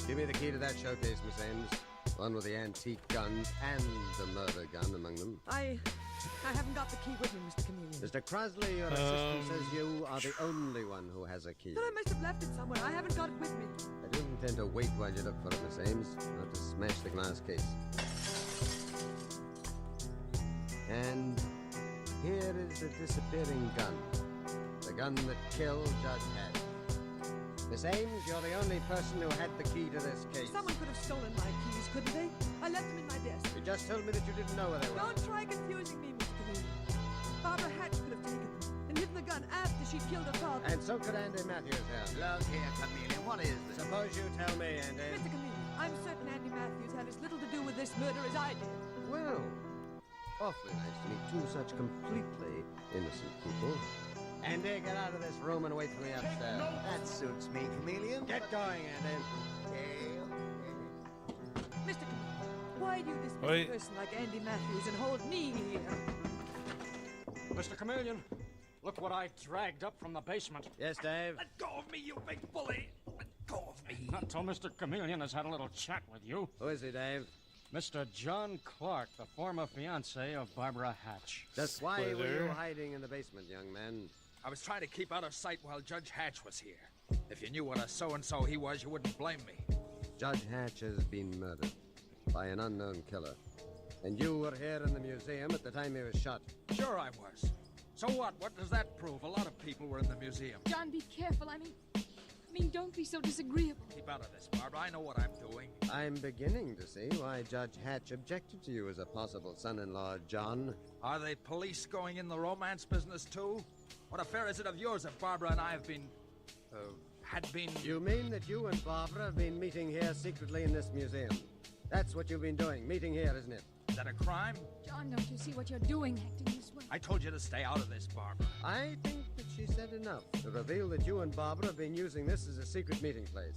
Give me the key to that showcase, Miss Ames. One with the antique guns and the murder gun among them. I haven't got the key with me, Mr. Chameleon. Mr. Crosley, your assistant says you are the only one who has a key. Then I must have left it somewhere. I haven't got it with me. I do intend to wait while you look for it, Miss Ames, not to smash the glass case. And here is the disappearing gun. The gun that killed Judge Hatch. Miss Ames, you're the only person who had the key to this case. Someone could have stolen my keys, couldn't they? I left them in my desk. You just told me that you didn't know where they were. Don't try confusing me, Mr. Chameleon. Barbara Hatch could have taken them and hidden the gun after she killed her father. And so could Andy Matthews have. Look here, Chameleon, what is this? Suppose you tell me, Andy. Mr. Chameleon, I'm certain Andy Matthews had as little to do with this murder as I did. Well, awfully nice to meet two such completely innocent people. Andy, get out of this room and wait for me upstairs. That suits me, Chameleon. Get going, Andy. Mr. Chameleon, why do you dismiss Wait. a person like Andy Matthews and hold me here? Mr. Chameleon, look what I dragged up from the basement. Yes, Dave? Let go of me, you big bully! Let go of me! Not until Mr. Chameleon has had a little chat with you. Who is he, Dave? Mr. John Clark, the former fiancé of Barbara Hatch. Just why were you hiding in the basement, young man? I was trying to keep out of sight while Judge Hatch was here. If you knew what a so-and-so he was, you wouldn't blame me. Judge Hatch has been murdered by an unknown killer. And you were here in the museum at the time he was shot. Sure I was. So what? What does that prove? A lot of people were in the museum. John, be careful. I mean, don't be so disagreeable. Keep out of this, Barbara. I know what I'm doing. I'm beginning to see why Judge Hatch objected to you as a possible son-in-law, John. Are the police going in the romance business, too? What affair is it of yours if Barbara and I have been... had been... You mean that you and Barbara have been meeting here secretly in this museum? That's what you've been doing, meeting here, isn't it? Is that a crime? John, don't you see what you're doing, acting this way? I told you to stay out of this, Barbara. I think that she said enough to reveal that you and Barbara have been using this as a secret meeting place.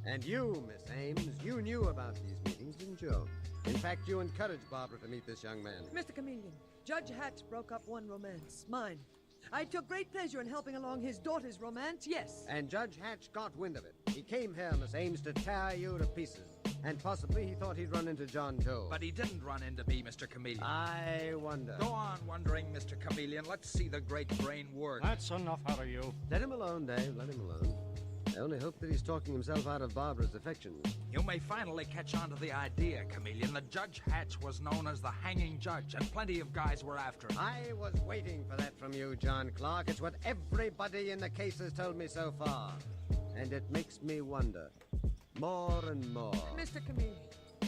And you, Miss Ames, you knew about these meetings, didn't you? In fact, you encouraged Barbara to meet this young man. Mr. Chameleon, Judge Hatch broke up one romance, mine. I took great pleasure in helping along his daughter's romance, yes. And Judge Hatch got wind of it. He came here, Miss Ames, to tear you to pieces. And possibly he thought he'd run into John, too. But he didn't run into me, Mr. Chameleon. I wonder. Go on wondering, Mr. Chameleon. Let's see the great brain work. That's enough out of you. Let him alone, Dave. Let him alone. I only hope that he's talking himself out of Barbara's affections. You may finally catch on to the idea, Chameleon. The Judge Hatch was known as the hanging judge, and plenty of guys were after him. I was waiting for that from you, John Clark. It's what everybody in the case has told me so far. And it makes me wonder. More and more. Mr. Chameleon,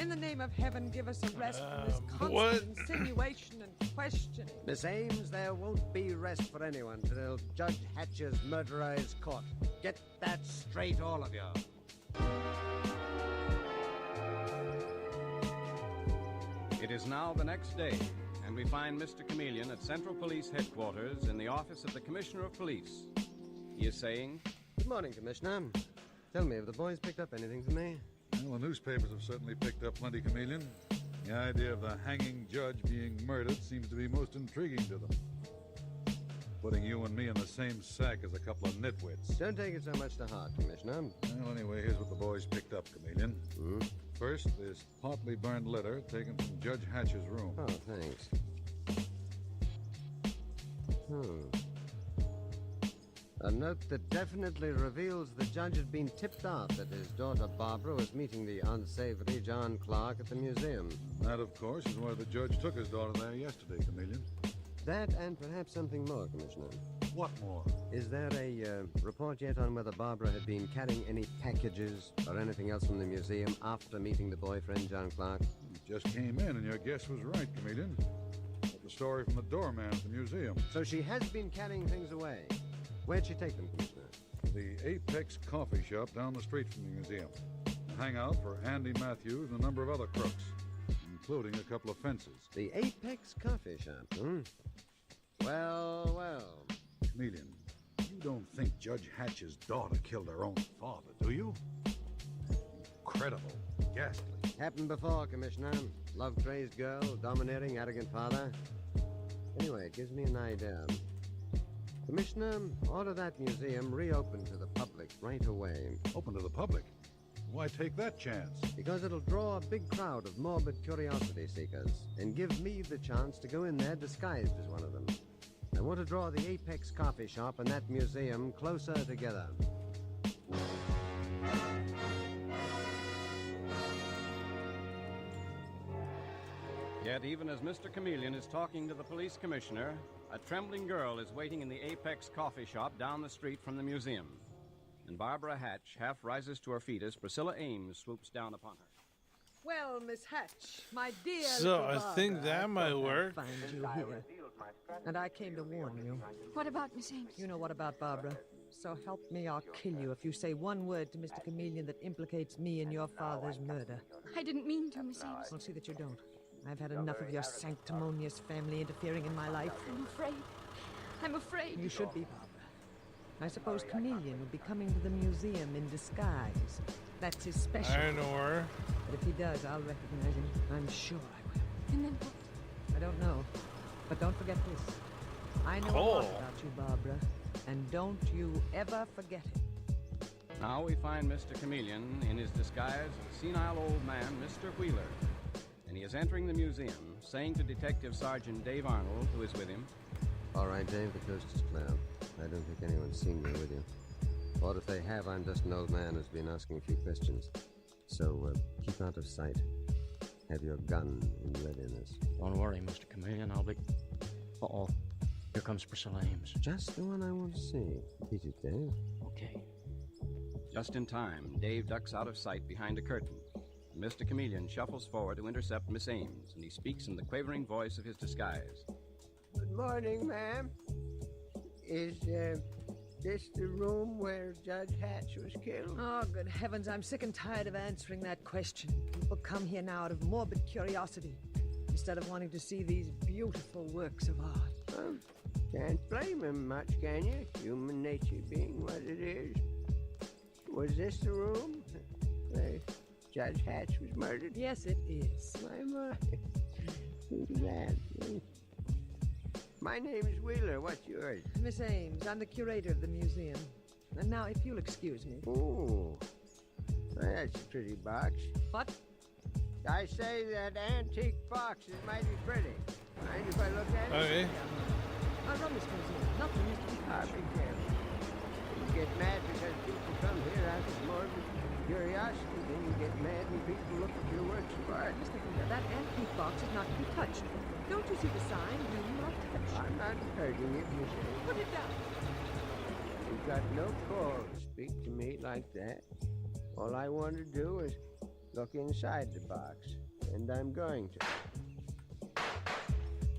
in the name of heaven, give us a rest from this constant insinuation and questioning. Miss Ames, there won't be rest for anyone till Judge Hatch's murderer is caught. Get that straight, all of you. It is now the next day, and we find Mr. Chameleon at Central Police Headquarters in the office of the Commissioner of Police. He is saying, Good morning, Commissioner. Tell me, have the boys picked up anything for me? Well, the newspapers have certainly picked up plenty, Chameleon. The idea of the hanging judge being murdered seems to be most intriguing to them. Putting you and me in the same sack as a couple of nitwits. Don't take it so much to heart, Commissioner. Well, anyway, here's what the boys picked up, Chameleon. First, this partly burned letter taken from Judge Hatch's room. Oh, thanks. A note that definitely reveals the judge had been tipped off that his daughter Barbara was meeting the unsavory John Clark at the museum. That, of course, is why the judge took his daughter there yesterday, Chameleon. That and perhaps something more, Commissioner. What more? Is there a report yet on whether Barbara had been carrying any packages or anything else from the museum after meeting the boyfriend, John Clark? You just came in and your guess was right, Chameleon. Got the story from the doorman at the museum. So she has been carrying things away. Where'd she take them, Commissioner? The Apex coffee shop down the street from the museum. A hangout for Andy Matthews and a number of other crooks, including a couple of fences. The Apex coffee shop, Well, well. Chameleon, you don't think Judge Hatch's daughter killed her own father, do you? Incredible. Ghastly. Happened before, Commissioner. Love-crazed girl, domineering, arrogant father. Anyway, it gives me an idea. Commissioner, order that museum reopened to the public right away. Open to the public? Why take that chance? Because it'll draw a big crowd of morbid curiosity seekers and give me the chance to go in there disguised as one of them. I want to draw the Apex coffee shop and that museum closer together. Yet even as Mr. Chameleon is talking to the police commissioner, a trembling girl is waiting in the Apex coffee shop down the street from the museum. And Barbara Hatch half rises to her feet as Priscilla Ames swoops down upon her. Well, Miss Hatch, my dear So, little I think Barbara, that might thought I'd work. Find you here. And I came to warn you. What about Miss Ames? You know what about Barbara. So help me, I'll kill you if you say one word to Mr. Chameleon that implicates me in your father's murder. I didn't mean to, Miss Ames. I'll see that you don't. I've had enough of your sanctimonious family interfering in my life. I'm afraid. I'm afraid. You should be, Barbara. I suppose Chameleon would be coming to the museum in disguise. That's his special. I know her. But if he does, I'll recognize him. I'm sure I will. And then what? I don't know. But don't forget this. I know a lot about you, Barbara. And don't you ever forget it. Now we find Mr. Chameleon in his disguise as a senile old man, Mr. Wheeler. And he is entering the museum, saying to Detective Sergeant Dave Arnold, who is with him, All right, Dave, the coast is clear. I don't think anyone's seen me with you. Or if they have, I'm just an old man who's been asking a few questions. So keep out of sight. Have your gun in readiness. Don't worry, Mr. Chameleon. I'll be... Uh-oh. Here comes Priscilla Ames. Just the one I want to see. Beat it, Dave. Okay. Just in time, Dave ducks out of sight behind a curtain. Mr. Chameleon shuffles forward to intercept Miss Ames, and he speaks in the quavering voice of his disguise. Good morning, ma'am. Is this the room where Judge Hatch was killed? Oh, good heavens, I'm sick and tired of answering that question. People come here now out of morbid curiosity, instead of wanting to see these beautiful works of art. Can't blame him much, can you? Human nature being what it is. Was this the room where Judge Hatch was murdered? Yes, it is. My. Who's that? My name is Wheeler. What's yours? Miss Ames, I'm the curator of the museum. And now, if you'll excuse me. Oh, that's a pretty box. What? I say that antique box is mighty pretty. Mind if I look at it? Okay. I run this museum, not for Mr. I'll be careful. get mad because people come here out of morbid curiosity. Then you get mad when people look at your works of art. Mr. Finger, that antique box is not to be touched. Don't you see the sign? Do not touch. I'm not hurting it, Miss A. Put it down. You've got no call to speak to me like that. All I want to do is look inside the box, and I'm going to.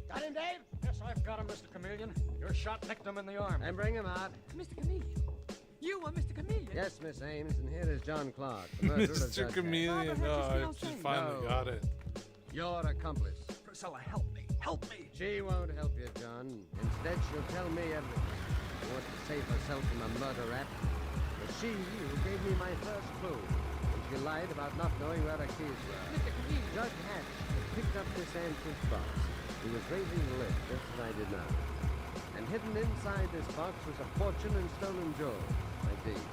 Got him, Dave? Yes, I've got him, Mr. Chameleon. Your shot nicked him in the arm. And bring him out. Mr. Chameleon. You are Mr. Chameleon. Yes, Miss Ames, and here is John Clark, the murderer of Mr. Judge Chameleon. Hatch. Oh, I just finally got it. Your accomplice. Priscilla, help me. Help me. She won't help you, John. Instead, she'll tell me everything. She wants to save herself from a murder rap. It was she who gave me my first clue. And she lied about not knowing where the keys were. Mr. Chameleon. Judge Hatch had picked up this antique box. He was raising the lid, just as I did now. And hidden inside this box was a fortune in stolen jewels, like these.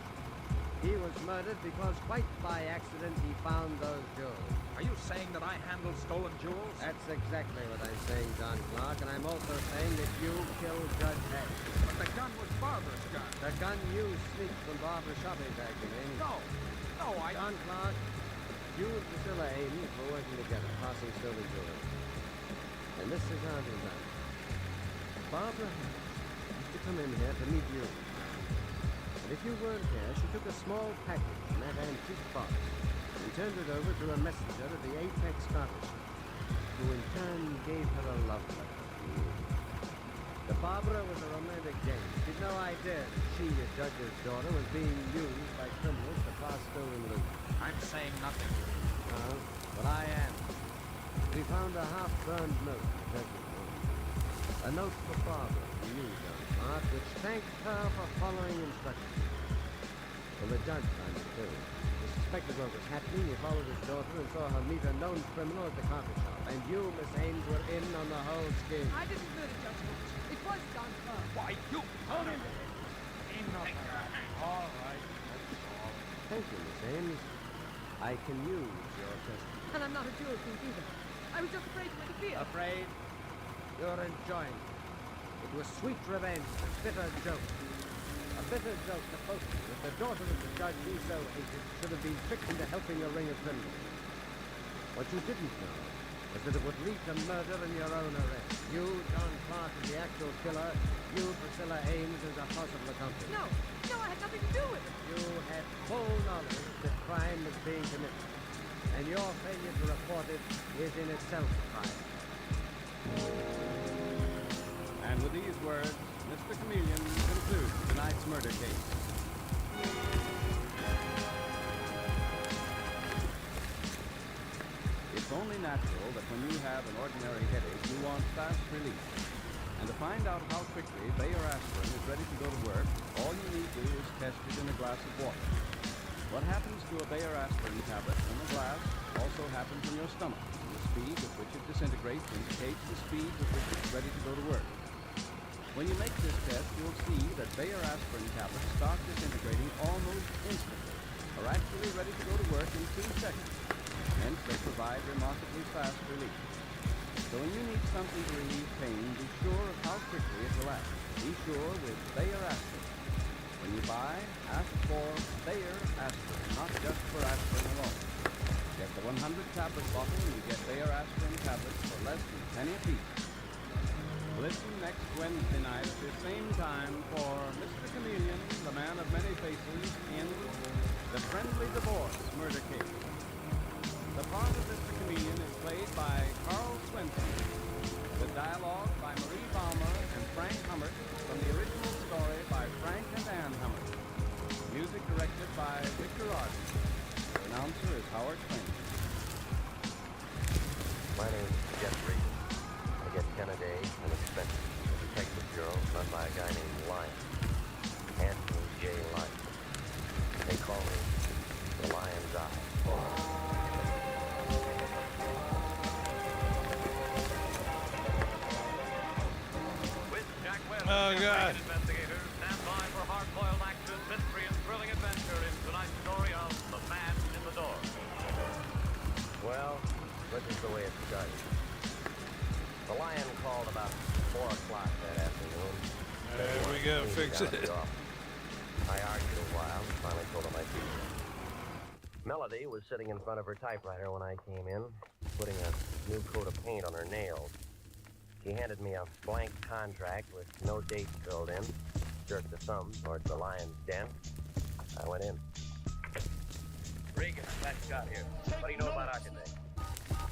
He was murdered because quite by accident he found those jewels. Are you saying that I handled stolen jewels? That's exactly what I'm saying, John Clark, and I'm also saying that you killed Judge Hatch. But the gun was Barbara's gun. The gun you sneaked from Barbara's shopping bag, you mean? No, I... John Clark, you and Priscilla Ames were working together, passing stolen jewels. And this is how it was done. Barbara used to come in here to meet you. And if you weren't here, she took a small package in that antique box and turned it over to a messenger at the Apex coffee shop, who in turn gave her a love letter to you. The Barbara was a romantic dame. She'd no idea that she, a judge's daughter, was being used by criminals to pass stolen loot. I'm saying nothing. No, but I am. We found a half-burned note in the judge's room. A note for Barbara, from you, John Clark, which thanked her for following instructions. Well, the judge found it too. He suspected what was happening. He followed his daughter and saw her meet a known criminal at the coffee shop. And you, Miss Ames, were in on the whole scheme. I didn't murder Judge Hatch. It was John Clark. Why, you... Hold him. Enough. All right, that's all. Thank you, Miss Ames. I can use your testimony. And I'm not a jewel thief either. I was just afraid to interfere. Afraid? You're enjoying it. It was sweet revenge, a bitter joke. A bitter joke to both of you that the daughter of the judge you so hated should have been tricked into helping a ring of criminals. What you didn't know was that it would lead to murder and your own arrest. You, John Clark, as the actual killer. You, Priscilla Ames, as a possible accomplice. No, I had nothing to do with it. You had full knowledge that crime was being committed. And your failure to report it is in itself a crime. And with these words, Mr. Chameleon concludes tonight's murder case. It's only natural that when you have an ordinary headache, you want fast relief. And to find out how quickly Bayer aspirin is ready to go to work, all you need to do is test it in a glass of water. What happens to a Bayer aspirin tablet in the glass also happens in your stomach. And the speed with which it disintegrates indicates the speed with which it's ready to go to work. When you make this test, you'll see that Bayer aspirin tablets start disintegrating almost instantly, are actually ready to go to work in 2 seconds. Hence, they provide remarkably fast relief. So when you need something to relieve pain, be sure of how quickly it will act. Be sure with Bayer aspirin. When you buy, ask for Bayer aspirin, not just for aspirin alone. Get the 100-tablet bottle and you get Bayer aspirin tablets for less than a penny apiece. Listen next Wednesday night at the same time for Mr. Chameleon, the man of many faces, in The Friendly Divorce Murder Case. The part of Mr. Chameleon is played by Carl Swenson, with dialogue by Marie Balmer and Frank Hummert from the original story by Frank and Ann Hummert. Music directed by Victor Arden. The announcer is Howard Flynn. My name is Jeff Reed. I get Kennedy and Inspector, a detective bureau run by a guy named Lyon. Anthony J. Lyon. They call me the Lion's Eye. Oh, God. Investigators stand by for hard-boiled action, mystery, and thrilling adventure in tonight's story of The Man in the Door. Well, this is the way it started. The Lion called about 4 o'clock that afternoon. There we go, fix it. I argued a while and finally told him I'd be there. Melody was sitting in front of her typewriter when I came in, putting a new coat of paint on her nails. She handed me a blank contract with no dates filled in, jerked the thumb towards the lion's den. I went in. Regan, that shot here. What do you know about architects?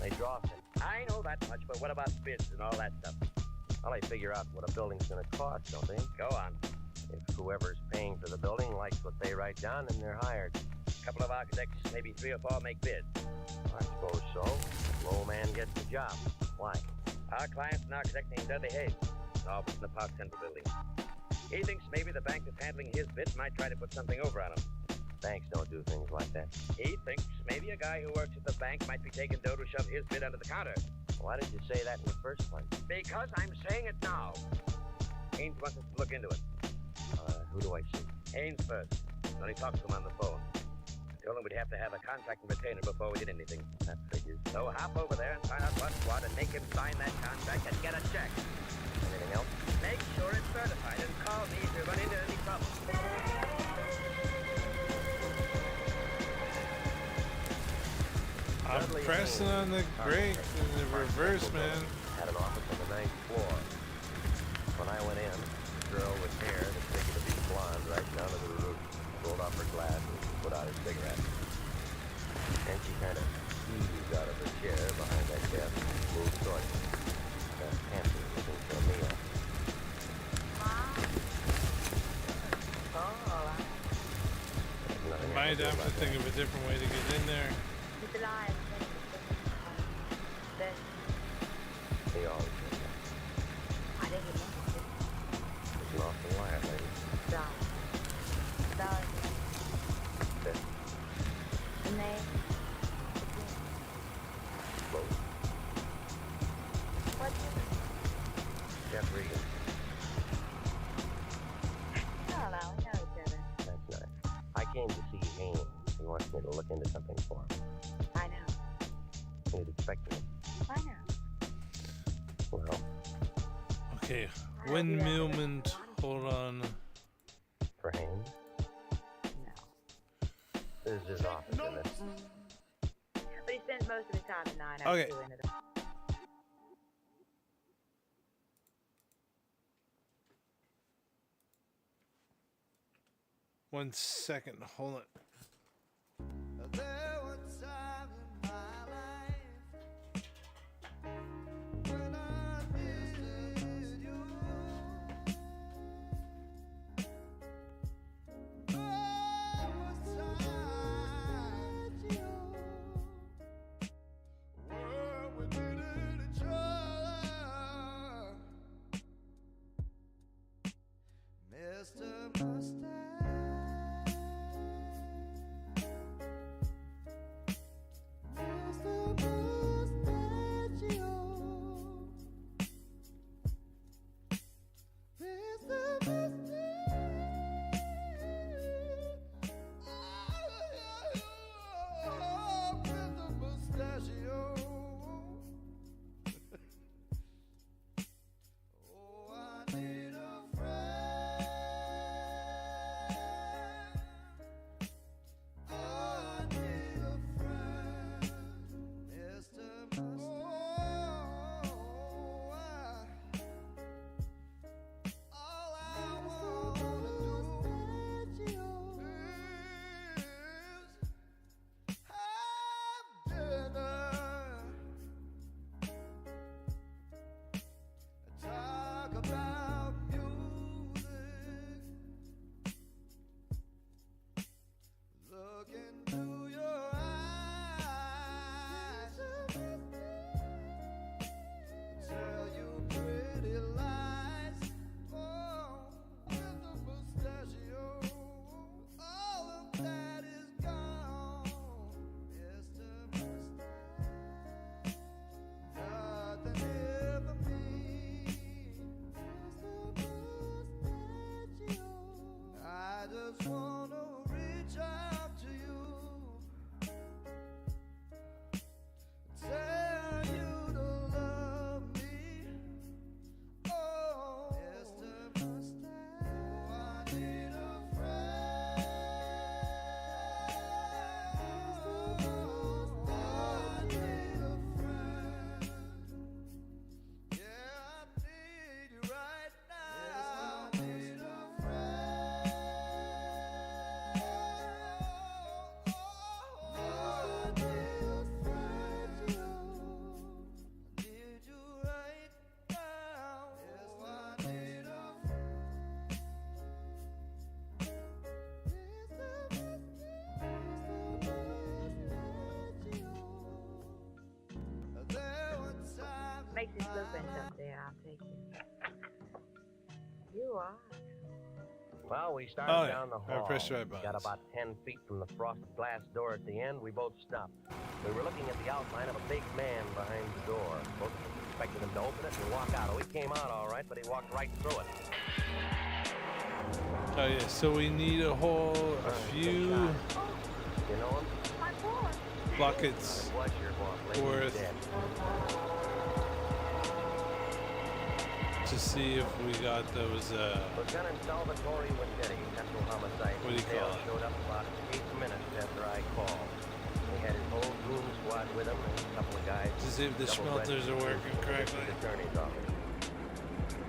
They draw things. I know that much, but what about bids and all that stuff? Well, they figure out what a building's going to cost, don't they? Go on. If whoever's paying for the building likes what they write down, then they're hired. A couple of architects, maybe 3 or 4 make bids. I suppose so. Low man gets the job. Why? Our client's an architect named Dudley Hayes. Office in the Park Central building. He thinks maybe the bank that's handling his bids might try to put something over on him. Banks don't do things like that. He thinks maybe a guy who works at the bank might be taking dough to shove his bid under the counter. Why did you say that in the first place? Because I'm saying it now. Haynes wants us to look into it. Who do I see? Haynes first. Then he talked to him on the phone. I told him we'd have to have a contract and retainer before we did anything. That figures. So hop over there and find out what's what and make him sign that contract and get a check. Anything else? Make sure it's certified and call me if you run into any trouble. I'm pressing on the brake in the reverse, man. Had an office on the 9th floor. When I went in, a girl with hair that figured to be blonde right down to the roof rolled off her glasses and put out her cigarette. And she kind of eased out of her chair behind that desk and moved towards me. Got panting looking for a meal. I might have to think of a different way to get in there. He always did that. I didn't know. He's an awful liar, lady. This. And they... Close. What? Jeff Regan. I don't know. We know each other. That's nice. I came to see Haynes. He wants me to look into something for him. I know. He's expecting it. I know. Well. Okay, windmillment. Hold on. For Haynes? No. This is his office, isn't it? But he spends most of his time at 902 Okay. into the... One second, hold on. There were times in my life when I needed you. There was times where we needed each other. Mr. Mustache. Oh, I need a friend. went up there, I'll take you. You are. Well, we started Oh, yeah. down the I hall. pressed right Got buttons. about 10 feet from the frosted glass door at the end. We both stopped. We were looking at the outline of a big man behind the door. Both of us expected him to open it and walk out. Oh, he came out all right, but he walked right through it. Oh yeah, so we need a few You know him? buckets Bless your boss, lady. He's worth dead. to see if we got those. Lieutenant Salvatore Vendetti, Central Homicide What do you Detail, call it? showed up about 8 minutes after I called. He had his whole goon squad with him and a couple of guys. To see if the double-breasted smelters are working from the correctly. Attorney's office.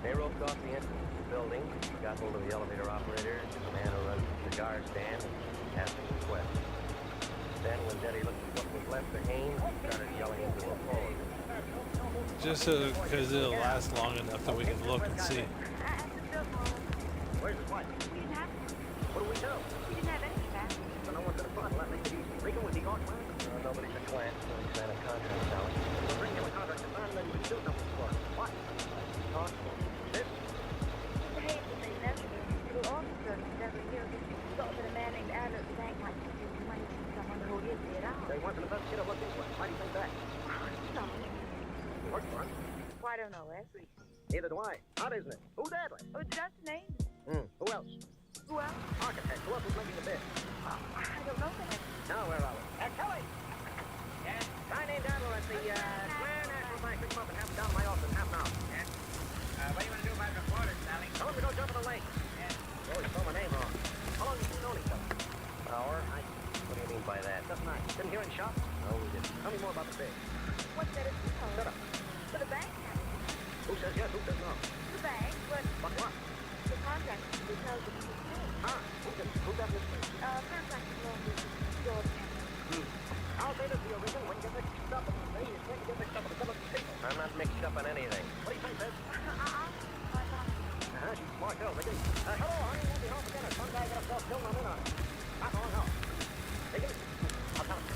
They roped off the entrance to the building, got hold of the elevator operator, the man who runs the cigar stand, and asked him a question. Then when Vendetti looked at what was left of Haynes, he started yelling into a phone. Just because it'll last long enough that we can look and see. Where's his wife? We didn't have What do we do? We didn't have any back. So no one's gonna find let me easy. Rico, was he gone? Nobody's a client, so he signed a contract, Sally. We'll bring him a contract and find that he would do something for us. What? Talk to him. This? The Hayes was a messenger. Little officer several years ago. Thought that a man named Adler at the bank might give you money to someone who is dead out. They want to investigate what this way. Why do you think that? No. He worked for him. Well, I don't know, Leslie. Neither do I. Odd, isn't it? Who's Adler? Oh, it's just a name. Who else? Who else? Architect. Who else was making the bid? I don't know that. Now, where are we? Kelly! Yes? Guy named Adler at the Grand National Bank. Pick him up and have him down to my office in half an hour. Yes. What do you want to do about reporters, Sally? Tell him to go jump in the lake. Yes. Oh, you spelled my name wrong. How long have you known each other? An hour. What do you mean by that? Just nice. Didn't hear in shop? No, we didn't. Tell me more about the bid. What's that? Shut up. For the bank? Who says yes? Who says no? The bank, but What? the contract tells you to pay. Who got this thing? First I can loan this George Henry. I'll say this to you, Richard. When you get mixed up in the thing, you can't get mixed up in some of the people. I'm not mixed up in anything. What do you think, Ted? She's smart girl, Ricky. Hello, honey. Won't be home for dinner. Some guy got himself killed on in on it. Not long, no. Ricky? I'll tell him.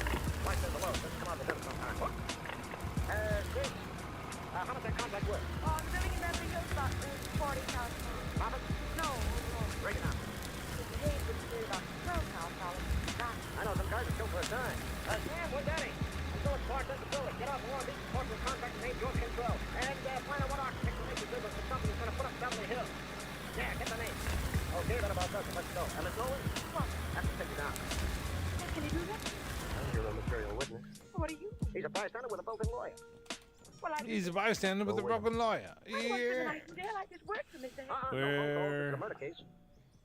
Wife says hello. Let's come out to dinner sometime. Chris? How much that contract worth? Oh, I'm living in Beverly Hills about $40,000. Profit? No. Break it down. The Hayes would say about $12,000. I know some guys are killed for a dime. Sam, where's Daddy? I'm still at Clark at the building. Get off Long Beach and talk to a contractor named George Control. And find out what architect will make the business the company's going to put up Beverly Hills. Yeah, get the name. Okay, that about does it. Let's go. And let's go in. What? Have to take you down. Can you do that? You're a material witness. What are you? He's a bystander with a built-in lawyer. Well, He's a bystander with a broken lawyer. I work for the Yeah. Nightingale. I just work for Mr. Hayes. Where? It's a murder case.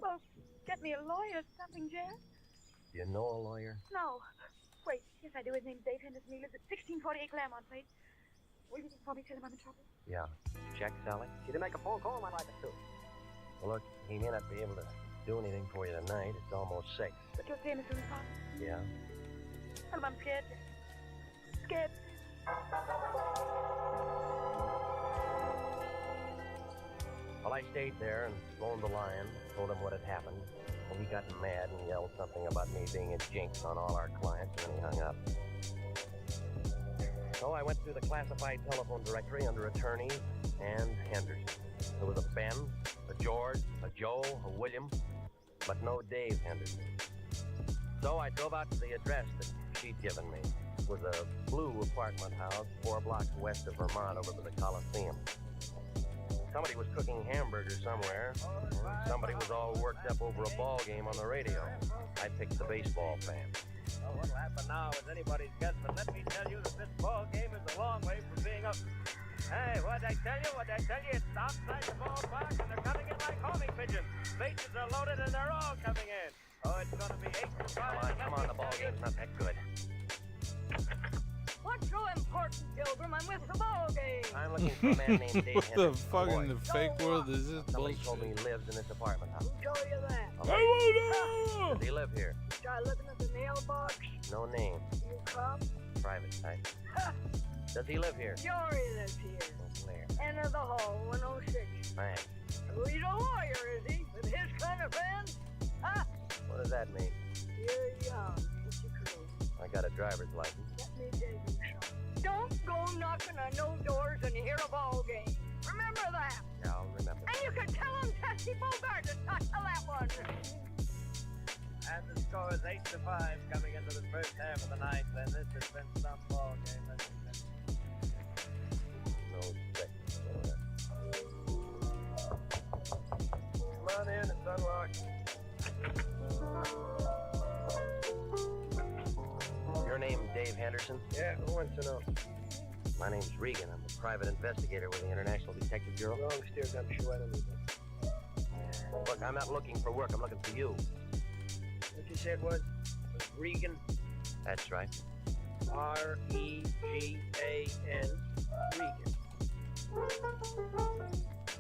Well, get me a lawyer or something, Jan. Do you know a lawyer? No. Wait, yes, I do. His name's Dave Henderson. He lives at 1648 Claremont Place. Will you for me tell him I'm in trouble? Yeah. Check, Sally. She didn't make a phone call. I'd like it too. Well, look, he may not be able to do anything for you tonight. It's almost 6. But you'll see him as soon as possible. Yeah. Tell him I'm scared. Scared. Well, I stayed there and phoned the lion, told him what had happened. And he got mad and yelled something about me being a jinx on all our clients, and then he hung up. So I went through the classified telephone directory under attorneys and Henderson. There was a Ben, a George, a Joe, a William, but no Dave Henderson. So I drove out to the address that she'd given me. It was a blue apartment house 4 blocks west of Vermont over by the Coliseum. Somebody was cooking hamburgers somewhere. Somebody was all worked up over a ball game on the radio. I picked the baseball fan. Well, what'll happen now is anybody's guess, but let me tell you that this ball game is a long way from being up. Hey, what'd I tell you? It's outside the ballpark, and they're coming in like homing pigeons. Bases are loaded, and they're all coming in. Oh, it's gonna be 8-5. Come on, the ball game's not that good. What's so important, Pilgrim? I'm with the ball game. I'm looking for a man named Dave What the Henderson. fuck Boy. in the fake world is this Somebody bullshit? told me he lives in this apartment house. Who told you that? Does he live here? Try looking at the mailbox. No name. You cop. Private type. Does he live here? Jory lives here. Where? Enter the hall, 106. Thanks. Oh, he's a lawyer, is he? With his kind of friends? Ha! What does that mean? You're young, ain't you, Crew? I got a driver's license. Let me tell you something. don't go knocking on no doors and hear a ball game. Remember that. Yeah, I'll remember. And you can tell them Tessie Bogart is not to that one. And the score is 8-5 coming into the first half of the ninth. And this has been some ball game. No second. Come on in, it's unlocked. Your name Dave Henderson? Yeah, who wants to know? My name's Regan. I'm a private investigator with the International Detective Bureau. Wrong steer gumshoe, I don't need that. Look, I'm not looking for work. I'm looking for you. What you said was Regan? That's right. R-E-G-A-N. Regan.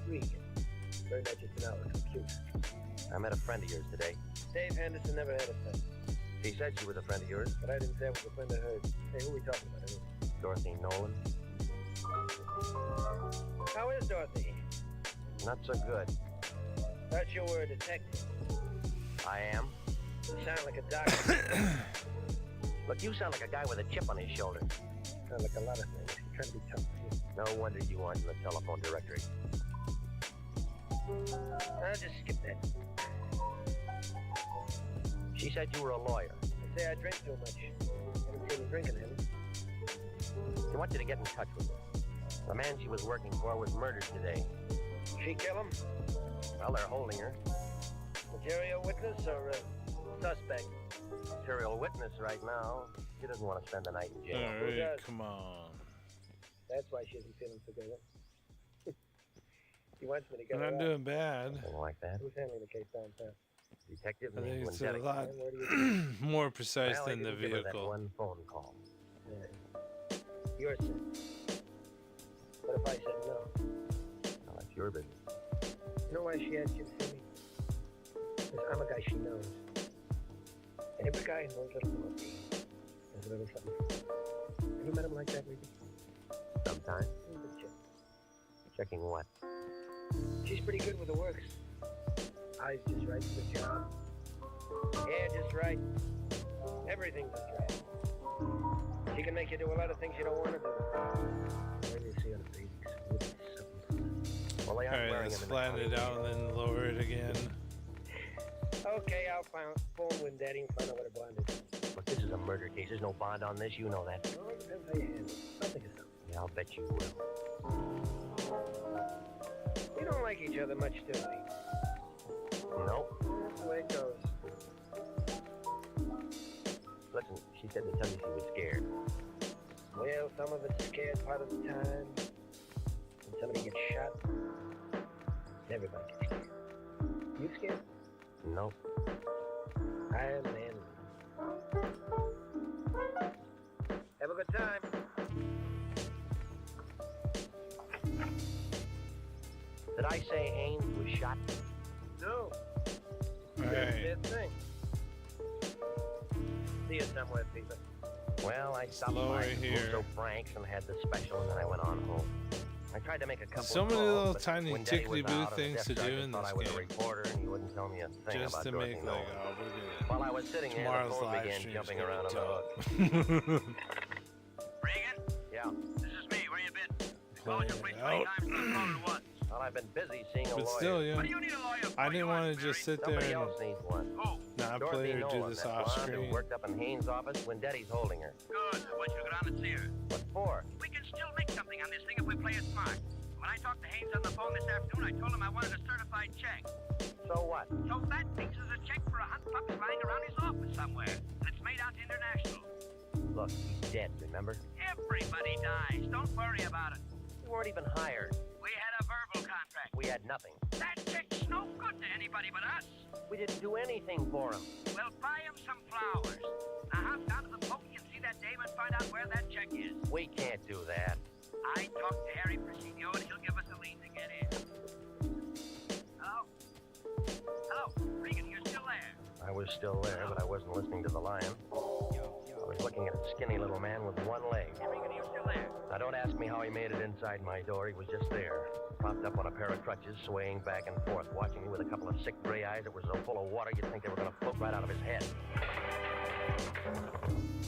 Regan. Learned that just an hour on computer. I met a friend of yours today. Dave Henderson never had a friend. She said she was a friend of yours. But I didn't say I was a friend of hers. Hey, who are we talking about anyway? Dorothy Nolan. How is Dorothy? Not so good. Thought you were a detective. I am. You sound like a doctor. Look, you sound like a guy with a chip on his shoulder. Sound like a lot of things. You're trying to be tough. No wonder you aren't in the telephone directory. I'll just skip that. She said you were a lawyer. They say I drink too much. Haven't seen me drinking, have you? She wants you to get in touch with her. The man she was working for was murdered today. She kill him? Well, they're holding her. Material witness or suspect? Material witness right now. She doesn't want to spend the night in jail. All right, come on. That's why she isn't feeling so good. He wants me to get We're her not out. doing bad. Something like that. Who's handling the case downtown? Detective I think named it's a Wendetti. lot Where do you more precise Well, I than the didn't give her that vehicle. one phone call. Yeah. You're sick. What if I said no? Well, that's your business. You know why she asked you to see me? Because I'm a guy she knows. And every guy knows little Dorothy. There's a little something. Ever met him like that, maybe? Sometime. He's a chick. Checking what? She's pretty good with the works. Eyes just right for the job. Hair just right. Everything just right. She can make you do a lot of things you don't want to do. Where do you see her babies? Well, they All aren't right, wearing let's them in the flatten it out and then lower it again. Okay, I'll phone Wendetti and find out what her bond is. Look, this is a murder case. There's no bond on this. You know that. Well, it depends how you handle it. I'll think of something. Yeah, I'll bet you will. We don't like each other much, do we? No. That's the way it goes. Listen, she said to tell you she was scared. Well, some of us are scared part of the time. When somebody gets shot, everybody gets scared. You scared? No. I am, man. Have a good time. Did I say Haynes was shot? No. All right. Good thing. See you somewhere, people. Well, I stopped Lower by here. Musso Frank's and had the special, and then I went on home. I tried to make a couple So of many calls, little but tiny when Daddy was tickly-boo out, and the things desk to do sergeant in thought this I was a game. reporter, and he wouldn't tell me a thing Just about to Dorothy make Nolan. like, oh, we're gonna. While I was sitting there, the Tomorrow's phone live began stream's jumping gonna around be on the hook. Regan? Yeah. This is me. Where you been? Playing Called it you 20 out. times, not calling once. Well, I've been busy seeing a But lawyer. still, yeah. What do you need a lawyer for? I didn't You want aren't to just married. sit there Somebody and else needs one. Oh, not Dorothy play or do Nolan, this that off blonde who screen. worked up in Haynes' office when Daddy's holding her. good. I want you to go down and see her. What for? We can still make something on this thing if we play it smart. When I talked to Haynes on the phone this afternoon, I told him I wanted a certified check. So what? So that thinks there's a check for 100 pups lying around his office somewhere. And it's made out to International. Look, he's dead, remember? Everybody dies. Don't worry about it. We weren't even hired. We had a verbal contract. We had nothing. That check's no good to anybody but us. We didn't do anything for him. Well, buy him some flowers. Now hop down to the pokey and see that dame and find out where that check is. We can't do that. I talked to Harry Presidio and he'll give us a lead to get in. Hello? Hello? Regan, you're still there? I was still there, but I wasn't listening to the lion. I was looking at a skinny little man with one leg. Regan, you're still there? Now, don't ask me how he made it inside my door. He was just there, propped up on a pair of crutches, swaying back and forth, watching me with a couple of sick gray eyes that were so full of water you'd think they were going to float right out of his head.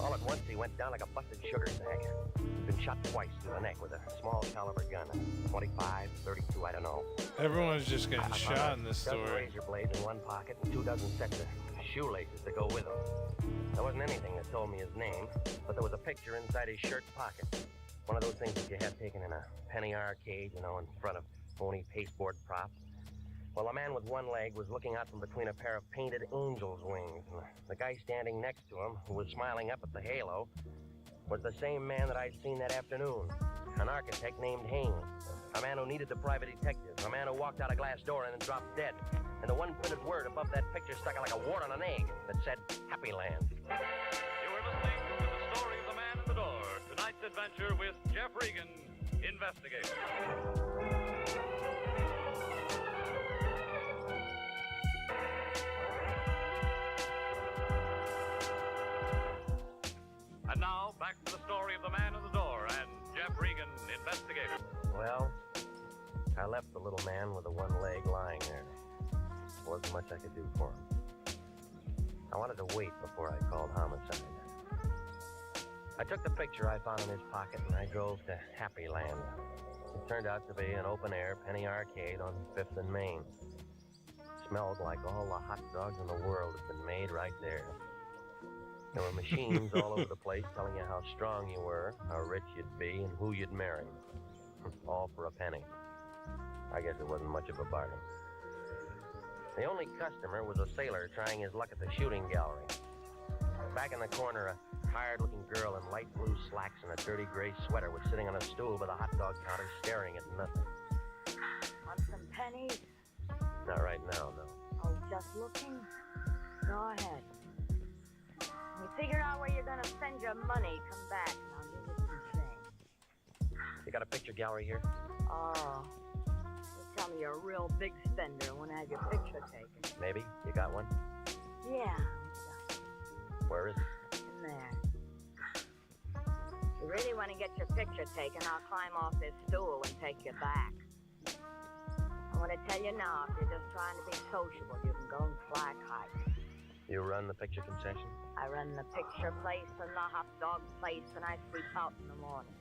All at once, he went down like a busted sugar sack. He'd been shot twice through the neck with a small caliber gun, a 25, 32, I don't know. Everyone's just getting shot in this dozen story. razor blades in one pocket and 2 dozen sets of shoelaces to go with them. There wasn't anything that told me his name, but there was a picture inside his shirt pocket. One of those things that you have taken in a penny arcade, you know, in front of phony pasteboard props. Well, a man with one leg was looking out from between a pair of painted angel's wings. And the guy standing next to him, who was smiling up at the halo, was the same man that I'd seen that afternoon. An architect named Haynes. A man who needed the private detective. A man who walked out a glass door and then dropped dead. And the one printed word above that picture stuck out like a wart on an egg that said, Happy Land. You were listening to the story of the man in the door. Tonight's adventure with Jeff Regan, investigator. And now, back to the story of the man in the door and Jeff Regan, investigator. Well, I left the little man with the one leg lying there. There wasn't much I could do for him. I wanted to wait before I called homicide. I took the picture I found in his pocket and I drove to Happy Land. It turned out to be an open-air penny arcade on 5th and Main. Smelled like all the hot dogs in the world had been made right there. There were machines all over the place telling you how strong you were, how rich you'd be, and who you'd marry. All for a penny. I guess it wasn't much of a bargain. The only customer was a sailor trying his luck at the shooting gallery. Back in the corner, a tired-looking girl in light blue slacks and a dirty gray sweater was sitting on a stool by the hot dog counter staring at nothing. Want some pennies? Not right now, no. Oh, just looking? Go ahead. When you figure out where you're gonna spend your money, come back and I'll give you some change. You got a picture gallery here? Oh. You tell me you're a real big spender and want to have your picture taken. Maybe. You got one? Yeah. Where is it? In there. If you really want to get your picture taken, I'll climb off this stool and take you back. I want to tell you now, if you're just trying to be sociable, you can go and fly kite. You run the picture concession? I run the picture place and the hot dog place, and I sleep out in the morning.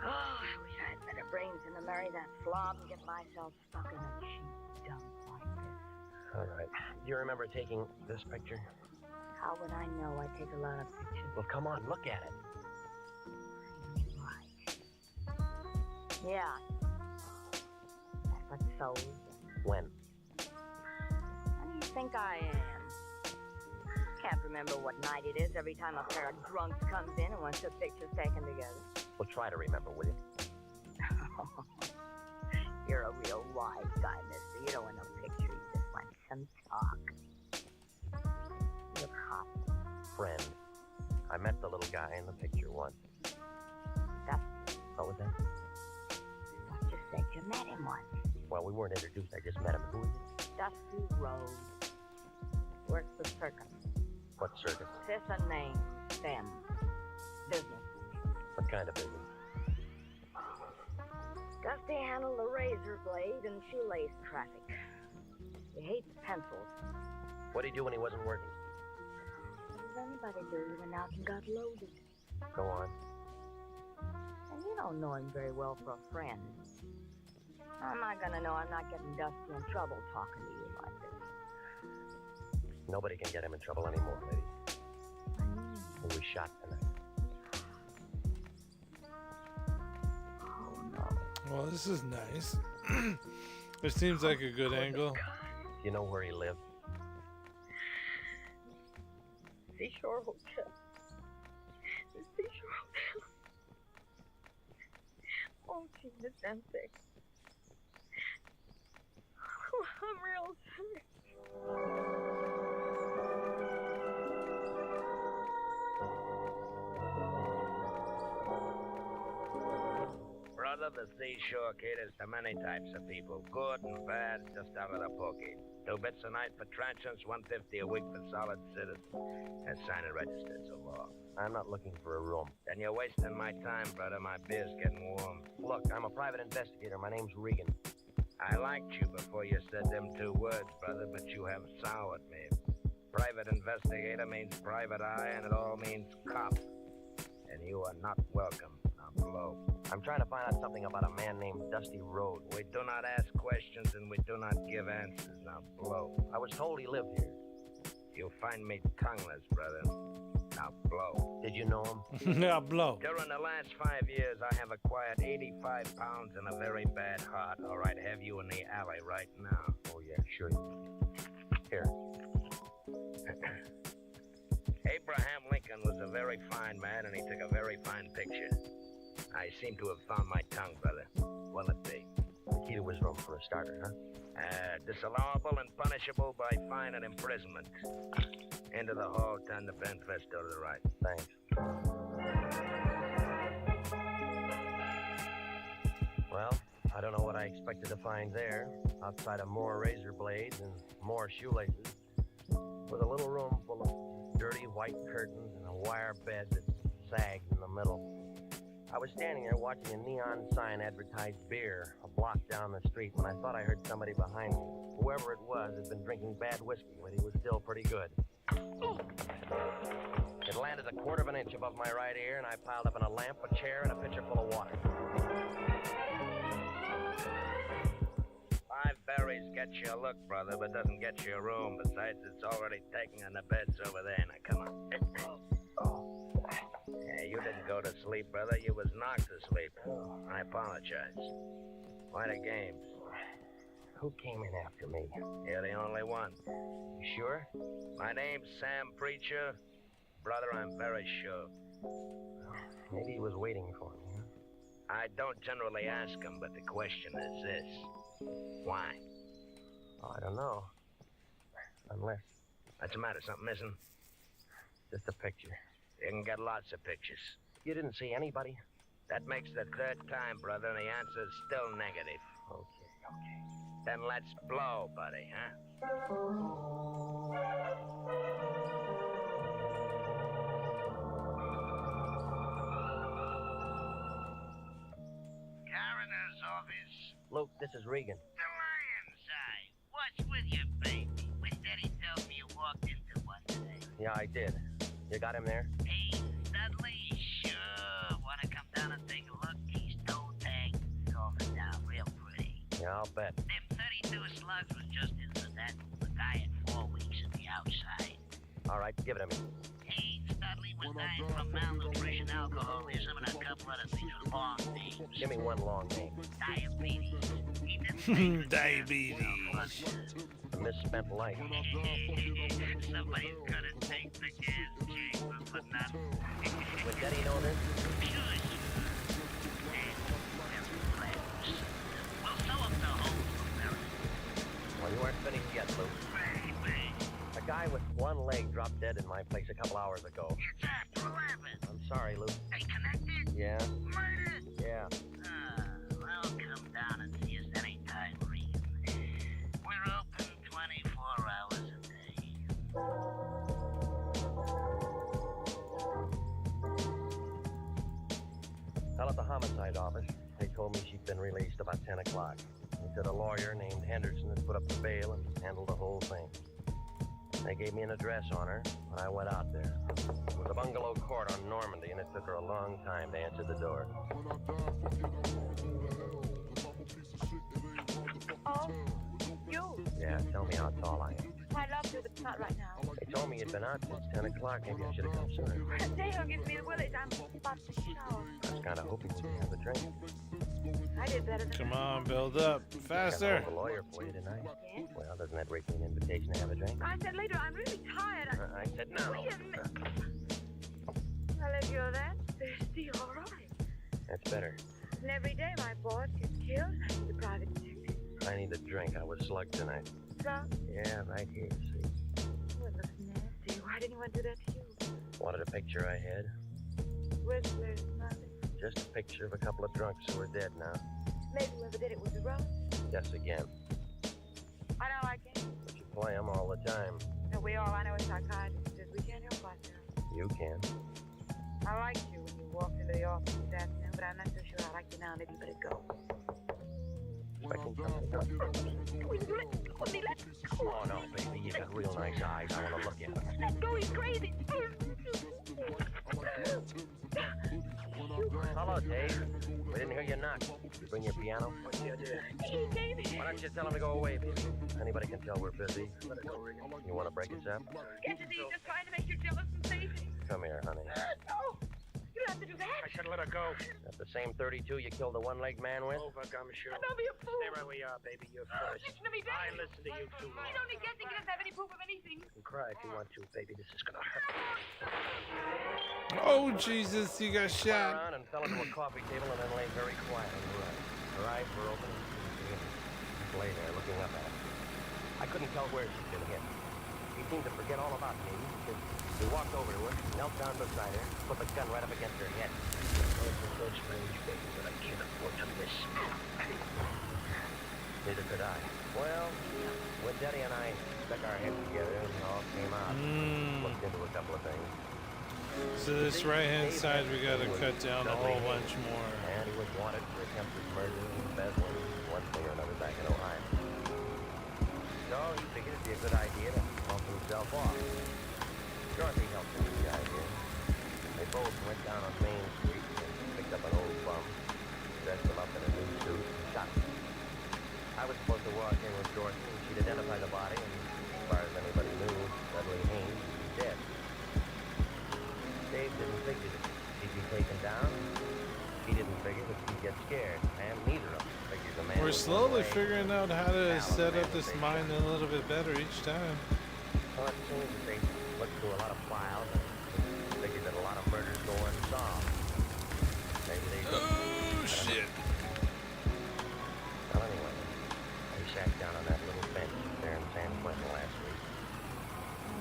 Oh, I wish I had better brains than to marry that slob and get myself stuck in a cheap dump like this. All right. Do you remember taking this picture? How would I know? I take a lot of pictures. Well, come on, look at it. Right. Yeah. That's what sold. When? How do you think I am? Can't remember what night it is every time a pair of drunks comes in and wants their pictures taken together. Well, try to remember, will you? You're a real wise guy, mister. You don't want no picture, you just want some talk. Look hot. Friend. I met the little guy in the picture once. Dusty. What was that? I thought you said you met him once. Well, we weren't introduced. I just met him. Who is he? Dusty Rose. Works the circus. What circus? Fifth and Main. Them. Business. What kind of business? Dusty handled the razor blade and shoelace traffic. He hates pencils. What did he do when he wasn't working? What does anybody do? He went out and got loaded. Go on. And you don't know him very well for a friend. How am I gonna know I'm not getting Dusty in trouble talking to you like this? Nobody can get him in trouble anymore, lady. He was shot tonight. Well, this is nice. It seems like a good angle. You know where he lived? Seashore Hotel. The Seashore Hotel. Oh, Jesus, I'm sick. Oh, I'm real sick. Brother, the Seashore caters to many types of people. Good and bad, just out of the pokey. 2 bits a night for transients, $1.50 a week for solid citizens. And sign and register, it's a law. I'm not looking for a room. Then you're wasting my time, brother. My beer's getting warm. Look, I'm a private investigator. My name's Regan. I liked you before you said them 2 words, brother, but you have soured me. Private investigator means private eye, and it all means cop. And you are not welcome. Now blow. I'm trying to find out something about a man named Dusty Rhodes. We do not ask questions and we do not give answers. Now blow. I was told he lived here. You'll find me tongueless, brother. Now blow. Did you know him? Now blow. During the last 5 years, I have acquired 85 pounds and a very bad heart. All right, have you in the alley right now. Oh, yeah, sure. Here. Abraham Lincoln was a very fine man, and he took a very fine picture. I seem to have found my tongue, brother. Will it be? The key to his room for a starter, huh? Disallowable and punishable by fine and imprisonment. Into the hall, turn the manifesto to the right. Thanks. Well, I don't know what I expected to find there, outside of more razor blades and more shoelaces, with a little room full of dirty white curtains and a wire bed that sagged in the middle. I was standing there watching a neon sign advertised beer a block down the street when I thought I heard somebody behind me. Whoever it was had been drinking bad whiskey, but he was still pretty good. It landed a quarter of an inch above my right ear, and I piled up in a lamp, a chair, and a pitcher full of water. 5 berries gets you a look, brother, but doesn't get you a room. Besides, it's already taken and the bed's over there. Now, come on. Yeah, you didn't go to sleep, brother. You was knocked to sleep. I apologize. Why the games? Who came in after me? You're the only one. You sure? My name's Sam Preacher. Brother, I'm very sure. Maybe he was waiting for me, huh? I don't generally ask him, but the question is this. Why? Oh, I don't know. Unless... What's the matter? Something missing? Just a picture. You can get lots of pictures. You didn't see anybody? That makes the 3rd time, brother, and the answer's still negative. Okay. Then let's blow, buddy, huh? Coroner's office. Luke, this is Regan. The lion's eye. What's with you, baby? When Daddy tells me you walked into one today. Yeah, I did. You got him there? Hey, Dudley, sure. Wanna come down and take a look? He's toe tagged, covered down real pretty. Yeah, I'll bet. Them 32 slugs was just incidental. The guy had 4 weeks in the outside. All right, give it to me. Haynes Dudley was dying from malnutrition, alcoholism, and a couple other things with long names. Give me one long name. Diabetes. He didn't Diabetes. A misspent life. Somebody's gonna take the gas check for putting up. Would Daddy know this? Sure. We'll sew up the hole for Mary. Well, you aren't finished yet, Luke. A guy with one leg dropped dead in my place a couple hours ago. It's after 11. I'm sorry, Luke. They connected? Yeah? Murdered? Yeah. Well, come down and see us anytime, Regan. We're open 24 hours a day. Fell at the homicide office. They told me she'd been released about 10 o'clock. They said a lawyer named Henderson had put up the bail and handled the whole thing. They gave me an address on her, and I went out there. It was a bungalow court on Normandy, and it took her a long time to answer the door. Oh, you. Yeah, tell me how tall I am. I'd love to, but not right now. They told me you'd been out since 10 o'clock. Maybe I should have come sooner. Dale gives me the willies. I'm about to shower. I was kind of hoping you'd have a drink. I did better than Come on, build up. Faster. I got a lawyer for you tonight. Yeah? Well, doesn't that rate me an invitation to have a drink? I said later, I'm really tired. I said no. Wait a minute. Well, if you're that thirsty, all right. That's better. And every day my boss gets killed, I need a private detective. I need a drink. I was slugged tonight. Slugged? Yeah, right here, see. Oh, it looks nasty. Why didn't anyone do that to you? Wanted a picture I had? Where's nothing? Just a picture of a couple of drunks who are dead now. Maybe whoever did it was a road. Guess again. I know I can't. But you play them all the time. No, I know a psychiatrist says we can't help ourselves. You can. I liked you when you walked into the office this afternoon, but I'm not so sure I like you now. Maybe you better go. Expecting something. Oh, no, baby, you got real nice eyes. I want to look at them. Let go, he's crazy. Hello, Dave. We didn't hear you knock. You bring your piano? He gave it. Why don't you tell him to go away, baby? Anybody can tell we're busy. You want to break us up? Yes, is he just trying to make you jealous and sensation? Come here, honey. No, you don't have to do that. I should let her go. At the same 32 you killed the one-legged man with? Over, Gumshoe. Don't be a fool. Stay right where you are, baby. You're first. Listen to me, Dad. I listen to you too long. He's only guessing. He doesn't have any proof of anything. You can cry if you want to, baby. This is gonna hurt. Oh, Jesus, you got Turned shot. around and fell into a coffee table and then lay very quiet on the rug. Her eyes were open and she lay there looking up at him. I couldn't tell where she'd been hit. He seemed to forget all about me. He walked over to her, knelt down beside her, put the gun right up against her head. It's so strange, baby, but I can't afford to miss. Neither could I. Well, when Daddy and I stuck our heads together and all came out, looked into a couple of things. So this right-hand side, we got to cut down a whole bunch more. And he was wanted for attempted murder and embezzling, one thing or another back in Ohio. So he figured it'd be a good idea to help himself off. Dorothy helped him with the idea. They both went down on Main Street and picked up an old bum, dressed him up in a new suit, and shot him. I was supposed to walk in with Dorothy, and she'd identify the body, and as far as anybody knew, Dudley Haynes was dead. Dave didn't figure that she'd be taken down. He didn't figure that she'd get scared, and neither of them figured the man We're was slowly away. figuring out how to set up this mine a little bit better each time. Well, it seems that they looked through a lot of files and figured that a lot of murders go unsolved. Maybe they did. Oh, shit. Well, anyway, they sat down on that little bench there in San Quentin last week.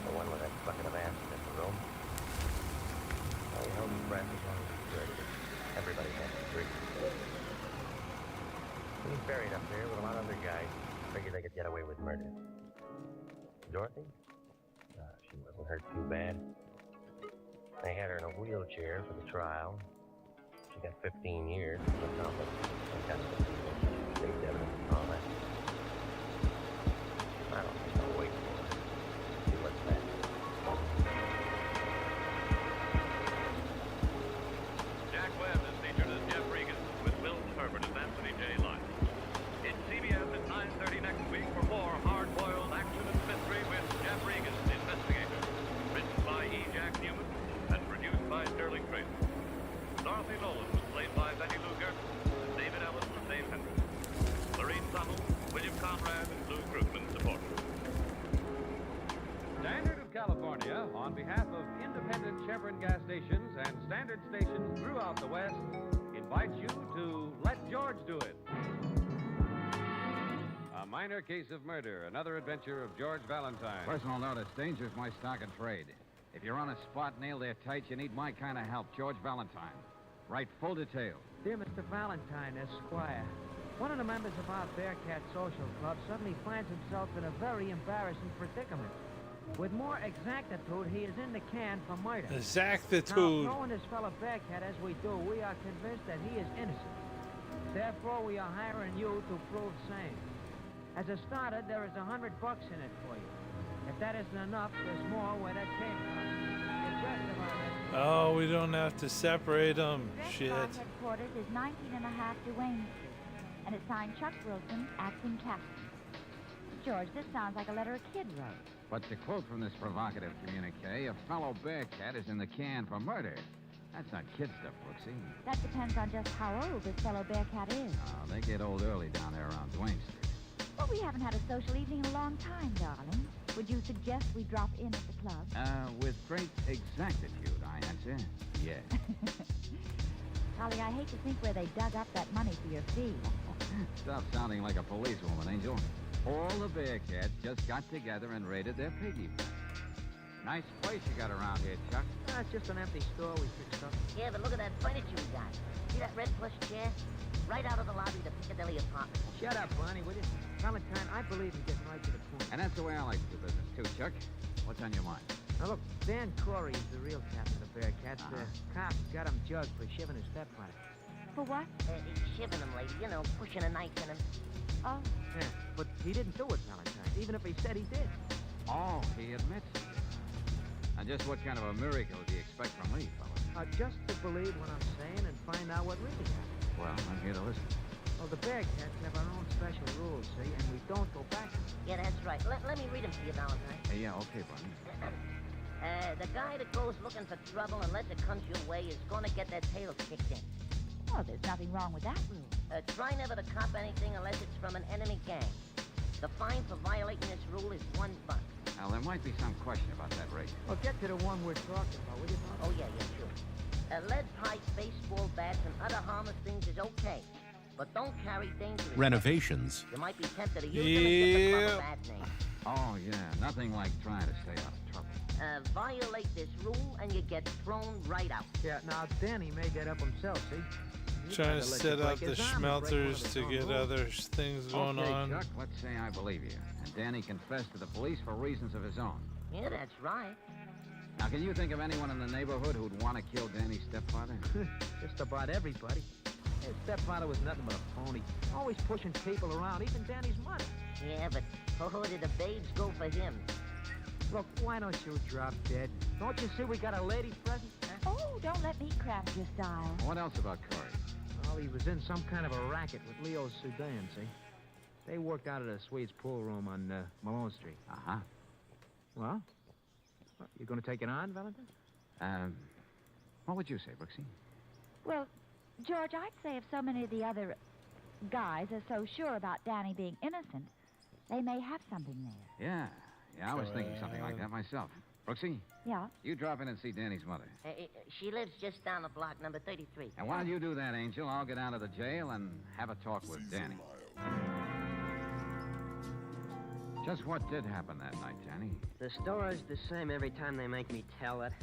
The one with that bucket of acid in the room. Well, he held his breath as long as he could. Everybody had to breathe. He's buried up there with a lot of other guys. Figured they could get away with murder. Dorothy? She wasn't hurt too bad. They had her in a wheelchair for the trial. She got 15 years for accomplice and custody. State evidence and all that. I don't think I'll wait for her. See what's that. Jack Webb is featured as Jeff Regan with Wilton Herbert as Anthony J. Lyons. It's CBS at 9:30 next week for more hard-boiled action and mystery with Jeff Regan, Investigator. Written by E. Jack Newman and produced by Sterling Tracy. Dorothy Nolan was played by Betty Lou Gerson, and David Ellis from Dave Hendricks. Lorene Summel, William Conrad, and Lou Krugman supported. Standard of California, on behalf of independent Chevron gas stations and standard stations throughout the West, invites you to Let George Do It. A minor case of murder, another adventure of George Valentine. Personal notice, danger's my stock and trade. If you're on a spot nailed there tight, you need my kind of help, George Valentine. Write full detail. Dear Mr. Valentine, Esquire, one of the members of our Bearcat Social Club suddenly finds himself in a very embarrassing predicament. With more exactitude, he is in the can for murder. Exactitude. Now, knowing this fellow Bearcat as we do, we are convinced that he is innocent. Therefore, we are hiring you to prove same. As a starter, there is $100 in it for you. If that isn't enough, there's more where that came from. The rest of our Oh, we don't have to separate them. Shit. Our headquarters is 19 and a half Duane Street, and it's signed Chuck Wilson, acting captain. George, this sounds like a letter a kid wrote. But to quote from this provocative communique, a fellow Bearcat is in the can for murder. That's not kid stuff, Brooksy. That depends on just how old this fellow Bearcat is. Oh, they get old early down there around Duane Street. Well, we haven't had a social evening in a long time, darling. Would you suggest we drop in at the club? With great exactitude, I answer. Yes. Golly, I hate to think where they dug up that money for your fee. Stop sounding like a policewoman, Angel. All the Bearcats just got together and raided their piggy bank. Nice place you got around here, Chuck. It's just an empty store we fixed up. Yeah, but look at that furniture we got. See that red plush chair? Right out of the lobby of the Piccadilly apartment. Shut up, Barney, will you? Valentine, I believe in getting right to the point. And that's the way I like to do business, too, Chuck. What's on your mind? Now, look, Dan Corey is the real captain of the Bearcats. The cops got him jugged for shiving his stepfather. For what? Shiving him, lady. You know, pushing a knife in him. Oh. Yeah. But he didn't do it, Valentine, even if he said he did. Oh, he admits it. And just what kind of a miracle do you expect from me, fella? Just to believe what I'm saying and find out what really happened. Well, I'm here to listen. Well, the Bearcats have our own special rules, see, and we don't go back. Yeah, that's right. Let me read them to you, Valentine. Yeah, okay, Barney. The guy that goes looking for trouble unless it comes your way is going to get their tails kicked in. Oh, there's nothing wrong with that rule. Try never to cop anything unless it's from an enemy gang. The fine for violating this rule is $1. Now, there might be some question about that race. Well, get to the one we're talking about, will you, Bob? Oh, yeah, sure. Lead pipes, baseball bats, and other harmless things is okay. But don't carry dangerous Renovations. weapons. You might be tempted to use them and give the club a bad name. Oh, yeah, nothing like trying to stay out of trouble. Violate this rule and you get thrown right out. Yeah, now Danny made that up himself, see? Trying to set up the schmelters to get other things going okay, on. Chuck, let's say I believe you. And Danny confessed to the police for reasons of his own. Yeah, that's right. Now, can you think of anyone in the neighborhood who'd want to kill Danny's stepfather? Just about everybody. His stepfather was nothing but a phony. Always pushing people around, even Danny's money. Yeah, but did the babes go for him? Look, why don't you drop dead? Don't you see we got a lady present? Oh, don't let me craft your style. What else about Corey? Well, he was in some kind of a racket with Leo Sudan, see? They worked out at a Swede's pool room on Malone Street. Uh-huh. Well, you going to take it on, Valentine? What would you say, Brooksy? Well, George, I'd say if so many of the other guys are so sure about Danny being innocent, they may have something there. Yeah, I was thinking something like that myself. Brooksy, Yeah? you drop in and see Danny's mother. She lives just down the block, number 33. And while you do that, Angel, I'll get down to the jail and have a talk with Danny. Just what did happen that night, Danny? The story's the same every time they make me tell it.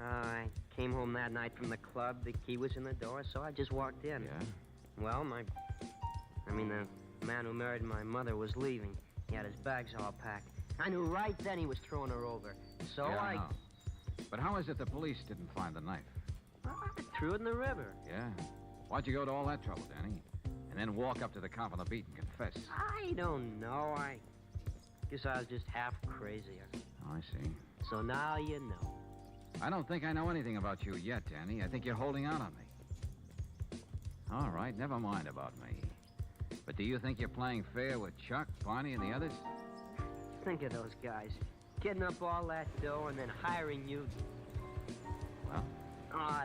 I came home that night from the club. The key was in the door, so I just walked in. Yeah? Well, the man who married my mother was leaving. He had his bags all packed. I knew right then he was throwing her over. So yeah, I know. But how is it the police didn't find the knife? I threw it in the river. Yeah? Why'd you go to all that trouble, Danny? And then walk up to the cop on the beat and confess? I don't know. I guess I was just half crazy. Oh, I see. So now you know. I don't think I know anything about you yet, Danny. I think you're holding out on me. All right, never mind about me. But do you think you're playing fair with Chuck, Barney, and the others? Think of those guys. Getting up all that dough and then hiring you. Well?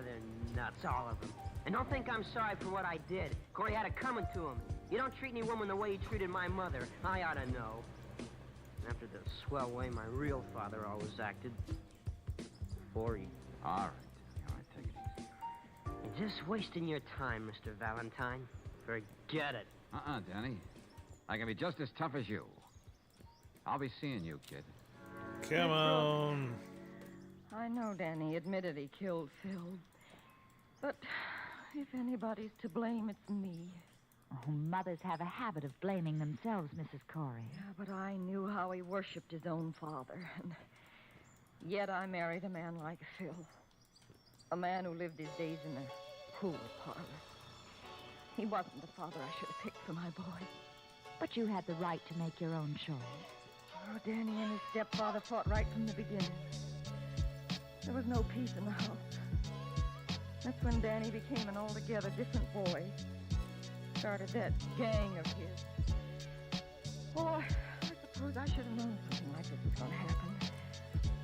They're nuts, all of them. And don't think I'm sorry for what I did. Corey had it coming to him. You don't treat any woman the way he treated my mother. I ought to know. After the swell way my real father always acted. Before he... All right, take it easy. You're just wasting your time, Mr. Valentine. Forget it. Danny. I can be just as tough as you. I'll be seeing you, kid. Come on. I know Danny admitted he killed Phil. But if anybody's to blame, it's me. Oh, mothers have a habit of blaming themselves, Mrs. Corey. Yeah, but I knew how he worshipped his own father. And yet I married a man like Phil. A man who lived his days in a pool parlor. He wasn't the father I should have picked for my boy. But you had the right to make your own choice. Oh, Danny and his stepfather fought right from the beginning. There was no peace in the house. That's when Danny became an altogether different boy. Started that gang of his. Oh, I suppose I should have known something like this was going to happen.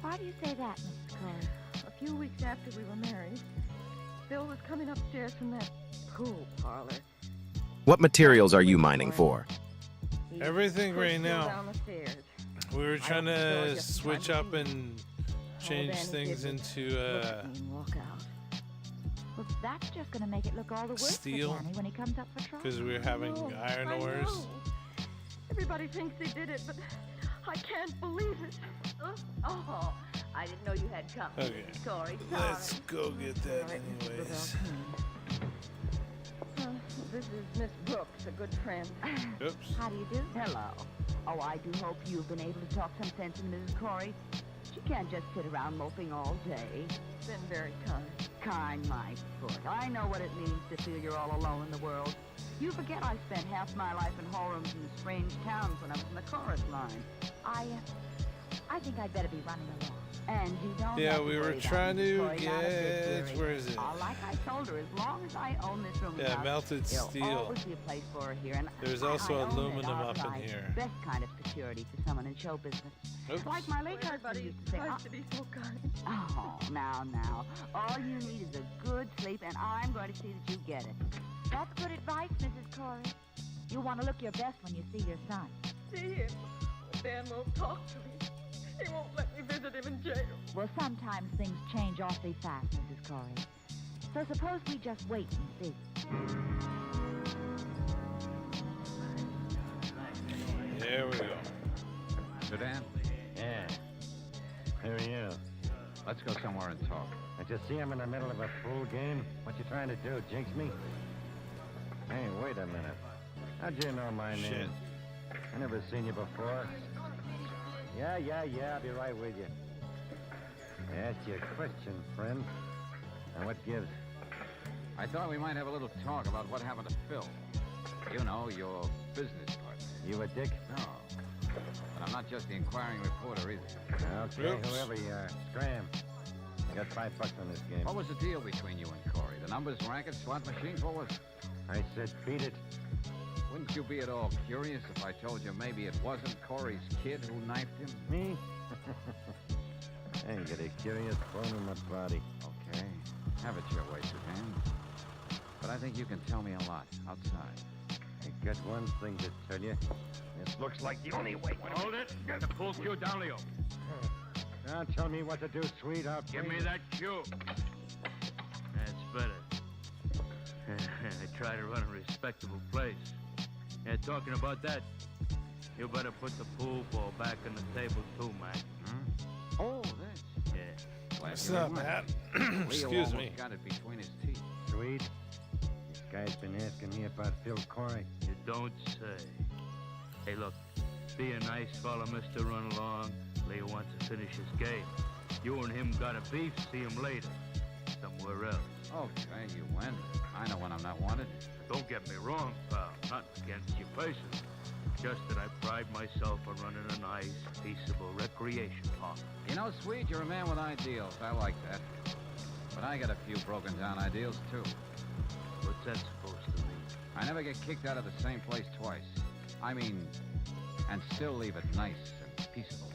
Why do you say that, Mrs. Corey? A few weeks after we were married, Phil was coming upstairs from that pool parlor. What materials are you mining for? Everything right now. Down the stairs. We were trying to switch up and change things into walk out. Well, that's just going to make it look all the worse steel, for Danny when he comes up for trial. because we were having iron I ores. know. Everybody thinks they did it, but I can't believe it. Oh, I didn't know you had company, Okay. Mrs. Corey. Let's go get that anyways. This is Miss Brooks, a good friend. Oops. How do you do? Hello. Oh, I do hope you've been able to talk some sense into Mrs. Corey. She can't just sit around moping all day. Been very kind. Kind, my foot. I know what it means to feel you're all alone in the world. You forget I spent half my life in hallrooms in strange towns when I was in the chorus line. I think I'd better be running along. And you don't Yeah, have to we were worry about trying Mrs. to Corey, not a bit, get. dearie. Where is it? Like I told her, as long as I own this room, Yeah, melted there'll steel. always be a place for her here. And There's I also own it aluminum up in outright. here. Best kind of security for someone in show business. Oops. Like my late husband used to say. Tries to be so kind. Oh, now. All you need is a good sleep, and I'm going to see that you get it. That's good advice, Mrs. Corey. You want to look your best when you see your son. See him. Dan won't talk to me. He won't let me visit him in jail. Well, sometimes things change awfully fast, Mrs. Corey. So suppose we just wait and see. There we go. So, Dan, Yeah. Who are you? let's go somewhere and talk. I just see I'm in the middle of a pool game. What you trying to do, jinx me? Hey, wait a minute. How'd you know my Shit. name? I never seen you before. Yeah, I'll be right with you. I asked you a question, friend. And what gives? I thought we might have a little talk about what happened to Phil. You know, your business partner. You a dick? No. But I'm not just the inquiring reporter either. Okay, Oops. whoever you are, scram. I got $5 on this game. What was the deal between you and Corey? The numbers, racket, slot machines? What was it? I said beat it. Wouldn't you be at all curious if I told you maybe it wasn't Corey's kid who knifed him? Me? I ain't get a curious bone in my body. Okay. Have it your way, Suzanne. But I think you can tell me a lot outside. I got one thing to tell you. This looks like the only way. Hold it. Get the pool cue down, Leo. Don't tell me what to do, sweetheart. Give me please. that cue. That's better. I try to run a respectable place. Yeah, talking about that, you better put the pool ball back on the table too, Mac. Oh, this. Yeah. What's up, Matt? Leo Excuse almost me. got it between his teeth. Sweet. This guy's been asking me about Phil Corey. You don't say. Hey, look, be a nice fella, Mr. Run Along. Leo wants to finish his game. You and him got a beef, see him later. Somewhere else. Okay, you win. I know when I'm not wanted. Don't get me wrong, pal. Not against you personally. Just that I pride myself on running a nice, peaceable recreation park. You know, Swede, you're a man with ideals. I like that. But I got a few broken down ideals, too. What's that supposed to mean? I never get kicked out of the same place twice. I mean, and still leave it nice and peaceable.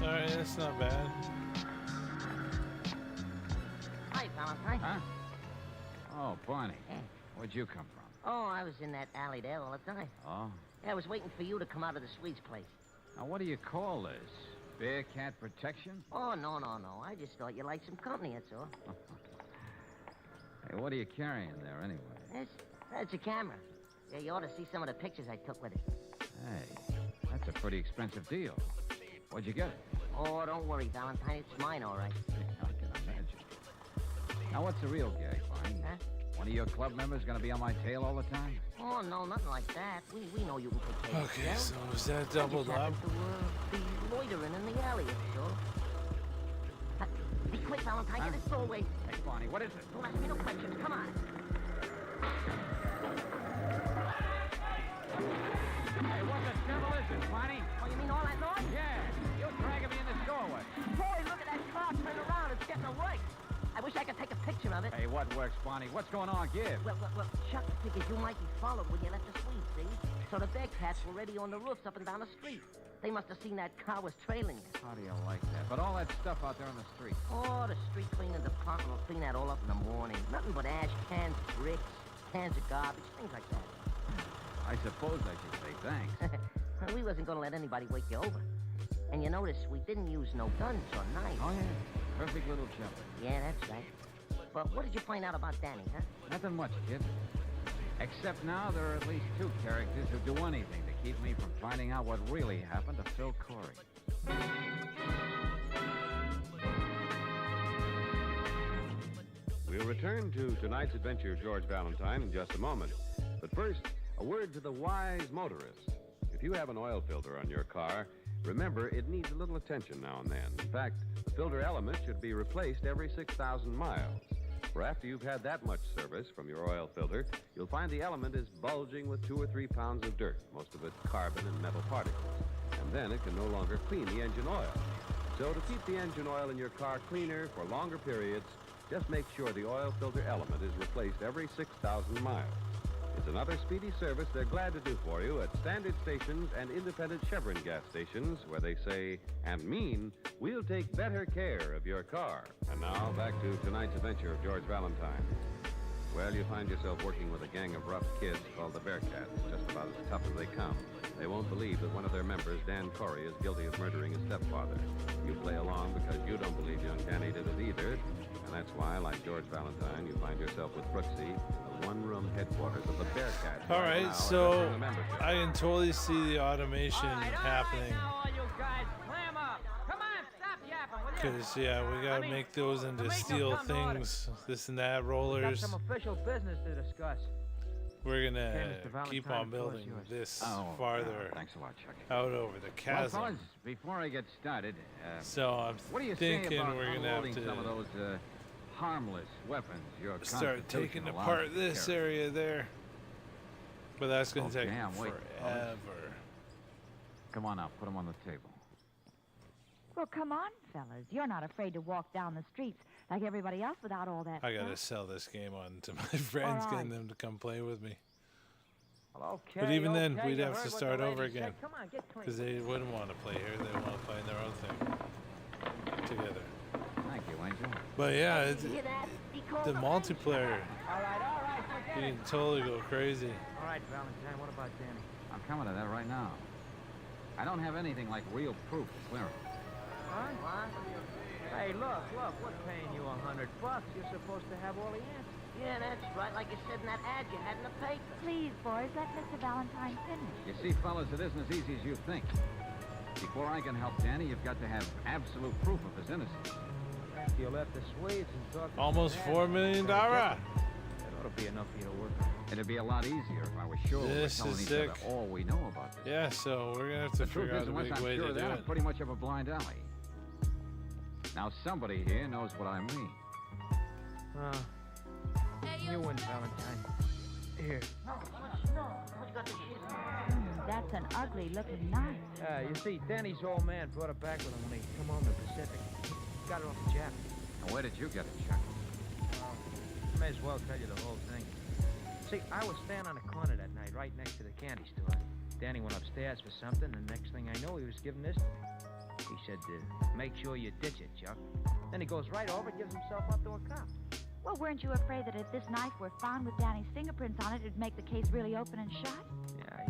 All right, that's not bad. Hi, Valentine. Huh? Oh, Barney. Yeah. Where'd you come from? Oh, I was in that alley there all the time. Oh? Yeah, I was waiting for you to come out of the Swede's place. Now, what do you call this? Bearcat protection? Oh, no. I just thought you liked some company, that's all. Hey, what are you carrying there, anyway? That's a camera. Yeah, you ought to see some of the pictures I took with it. Hey, that's a pretty expensive deal. Where'd you get it? Oh, don't worry, Valentine. It's mine, all right. I can imagine. Now, what's the real gag, Barney? Huh? One of your club members gonna be on my tail all the time? Oh, no, nothing like that. We know you can take care of Okay, yourself. so is that doubled I just up? happened to be loitering in the alley, that's all. Be quick, Valentine. Get this doorway. Hey, Barney, what is it? Don't ask me no questions. Come on. Hey, what the devil is it, Barney? Oh, you mean all that noise? Yeah, you're dragging me in this doorway. Boy, look at that car turn around. It's getting away. I wish I could take a picture of it. Hey, what works, Barney? What's going on? Give. Well, Chuck figured you might be followed when you left the suite, see? So the Bearcats were already on the roofs up and down the street. They must have seen that car was trailing you. How do you like that? But all that stuff out there on the street. Oh, the street cleaning department will clean that all up in the morning. Nothing but ash cans, bricks, cans of garbage, things like that. I suppose I should say thanks. We wasn't going to let anybody wake you over. And you notice we didn't use no guns or knives. Oh, yeah. Perfect little job. Yeah, that's right. But what did you find out about Danny, huh? Nothing much, kid. Except now there are at least two characters who do anything to keep me from finding out what really happened to Phil Corey. We'll return to tonight's adventure of George Valentine in just a moment. But first, a word to the wise motorist. If you have an oil filter on your car, remember it needs a little attention now and then. In fact, the filter element should be replaced every 6,000 miles. For after you've had that much service from your oil filter, you'll find the element is bulging with 2 or 3 pounds of dirt, most of it carbon and metal particles. And then it can no longer clean the engine oil. So to keep the engine oil in your car cleaner for longer periods, just make sure the oil filter element is replaced every 6,000 miles. It's another speedy service they're glad to do for you at standard stations and independent Chevron gas stations where they say and mean, we'll take better care of your car. And now back to tonight's adventure of George Valentine. Well, you find yourself working with a gang of rough kids called the Bearcats, just about as tough as they come. They won't believe that one of their members, Dan Corey, is guilty of murdering his stepfather. You play along because you don't believe young Danny did it either. And that's why, like George Valentine, you find yourself with Brooksy in the one-room headquarters of the Bearcats. All right, so I can totally see the automation happening. Now, all you guys, clam up. Come on, stop yapping, will you? Because, yeah, we got to make those into steel things, this and that, Got rollers. some official business to discuss. We're going Okay, to Mr. Valentine, keep the on floor is building yours. this Oh, farther thanks a lot, Chuck. out over the Well, chasm. fellas, before I get started, So I'm what do you say thinking about we're going to have unloading some of to those harmless weapons your start taking Constitution allows apart you to this carry? area there. But that's going to Okay, take I'm waiting, forever. Come on now, put them on the table. Well, come on, fellas. You're not afraid to walk down the streets like everybody else without all that I got to stuff. sell this game on to my friends, All getting right. them to come play with me. Well, okay, But even then, okay, we'd you have heard to what start the over lady said. again. Come on, get clean. Because they wouldn't want to play here. They want to play in their own thing together. Thank you, Angel. But yeah, it's, You hear that? He called the the multiplayer, All right, you forget can it. totally go crazy. All right, Valentine, what about Danny? I'm coming to that right now. I don't have anything like real proof to clear him. Huh? What? Hey, look, we're paying you $100. You're supposed to have all the answers. Yeah, that's right, like you said in that ad you had in the paper. Please, boys, let Mr. Valentine finish. You see, fellas, it isn't as easy as you think. Before I can help Danny, you've got to have absolute proof of his innocence. After you left the Swedes and talked to Almost Dad, $4 million. that ought to be enough for you to work on. It'd be a lot easier if I was sure we were This telling is each sick. other all we know about this. Yeah, so we're going to have to The truth figure is, out a unless big I'm way sure to of do that, it. I'm pretty much of a blind alley. Now, somebody here knows what I mean. You win, Valentine. Here. That's an ugly-looking knife. You see, Danny's old man brought it back with him when he come home to the Pacific. Got it off the Jap. Now, where did you get it, Chuck? May as well tell you the whole thing. See, I was standing on the corner that night, right next to the candy store. Danny went upstairs for something, and next thing I know, he was giving this to me. He said, make sure you ditch it, Chuck. Then he goes right over and gives himself up to a cop. Well, weren't you afraid that if this knife were found with Danny's fingerprints on it, it'd make the case really open and shut?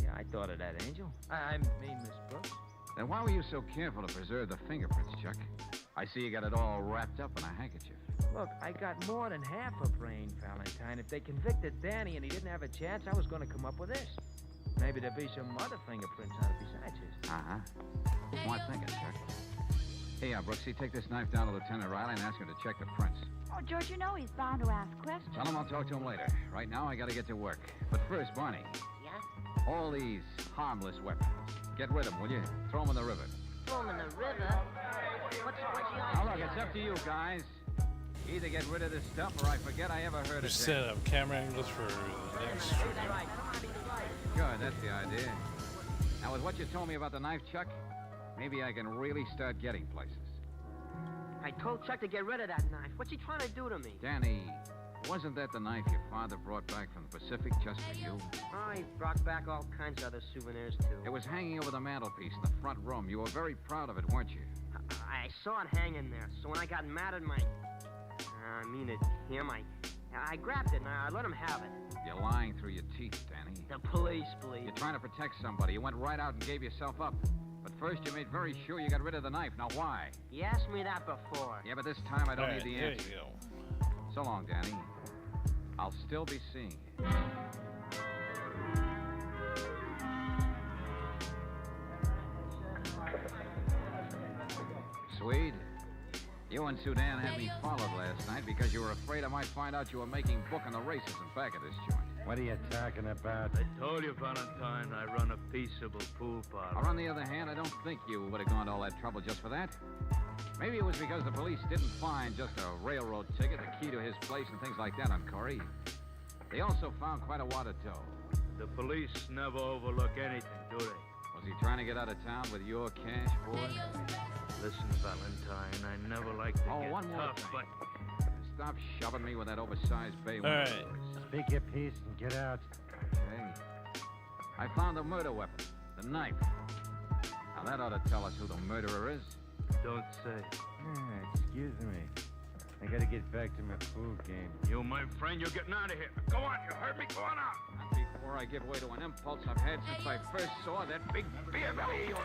Yeah, I thought of that, Angel. I mean, Miss Brooks. Then why were you so careful to preserve the fingerprints, Chuck? I see you got it all wrapped up in a handkerchief. Look, I got more than half a brain, Valentine. If they convicted Danny and he didn't have a chance, I was going to come up with this. Maybe there'd be some other fingerprints on it besides his. Uh-huh. Smart thinking, Chuck. Hey, Brooksy, take this knife down to Lieutenant Riley and ask him to check the prints. Oh, George, you know he's bound to ask questions. Tell him I'll talk to him later. Right now, I gotta get to work. But first, Barney, Yeah? all these harmless weapons, get rid of them, will you? Throw them in the river. Throw him in the river? What's the Now, idea? look, it's up to you, guys. Either get rid of this stuff or I forget I ever heard of Just it. set up camera angles for the next stream. Good, that's the idea. Now, with what you told me about the knife, Chuck, maybe I can really start getting places. I told Chuck to get rid of that knife. What's he trying to do to me? Danny, wasn't that the knife your father brought back from the Pacific just for you? I brought back all kinds of other souvenirs, too. It was hanging over the mantelpiece in the front room. You were very proud of it, weren't you? I saw it hanging there, so when I got mad at him, I grabbed it and I let him have it. You're lying through your teeth, Danny. The police, please. You're trying to protect somebody. You went right out and gave yourself up. But first, you made very sure you got rid of the knife. Now, why? You asked me that before. Yeah, but this time I don't All need right, the there answer. you go. So long, Danny. I'll still be seeing you. Swede, you and Sudan had me followed last night because you were afraid I might find out you were making book on the racism back at this joint. What are you talking about? I told you, Valentine, I run a peaceable pool parlor. Or on the other hand, I don't think you would have gone to all that trouble just for that. Maybe it was because the police didn't find just a railroad ticket, the key to his place, and things like that on Corey. They also found quite a wad of dough. The police never overlook anything, do they? Was he trying to get out of town with your cash, boy? Listen, Valentine, I never like to get one more tough, thing. but... Stop shoving me with that oversized bay All right. Speak your piece and get out. Okay. I found the murder weapon, the knife. Now that ought to tell us who the murderer is. Don't say. Excuse me. I gotta get back to my pool game. You, my friend, you're getting out of here. Go on, you heard me. Go on out. Not before I give way to an impulse I've had since I first saw that big beer belly of yours.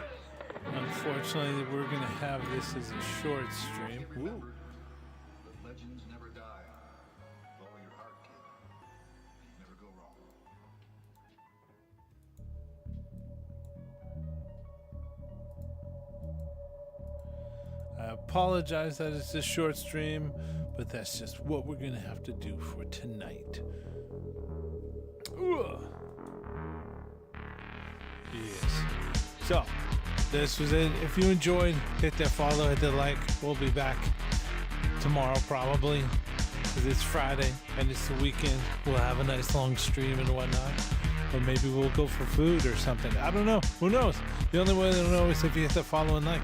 Unfortunately, we're going to have this as a short stream. Ooh. Legends never die. Follow your heart, kid. You never go wrong. I apologize that it's a short stream, but that's just what we're going to have to do for tonight. Ugh. Yes. So, this was it. If you enjoyed, hit that follow, hit that like. We'll be back tomorrow probably, because it's Friday and it's the weekend. We'll have a nice long stream and whatnot. Or maybe we'll go for food or something. I don't know. Who knows? The only way to know is if you hit the follow and like.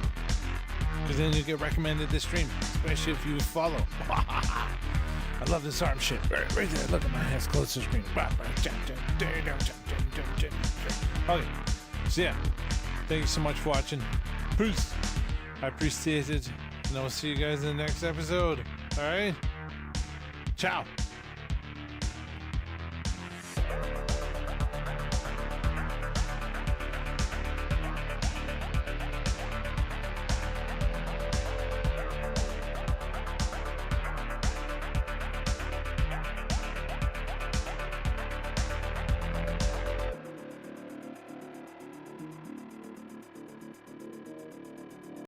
Because then you get recommended this stream, especially if you follow. I love this arm shit. Right there. Look at my hands close to the screen. Okay. So yeah. Thank you so much for watching. Peace. I appreciate it. And I'll see you guys in the next episode. Alright? Ciao.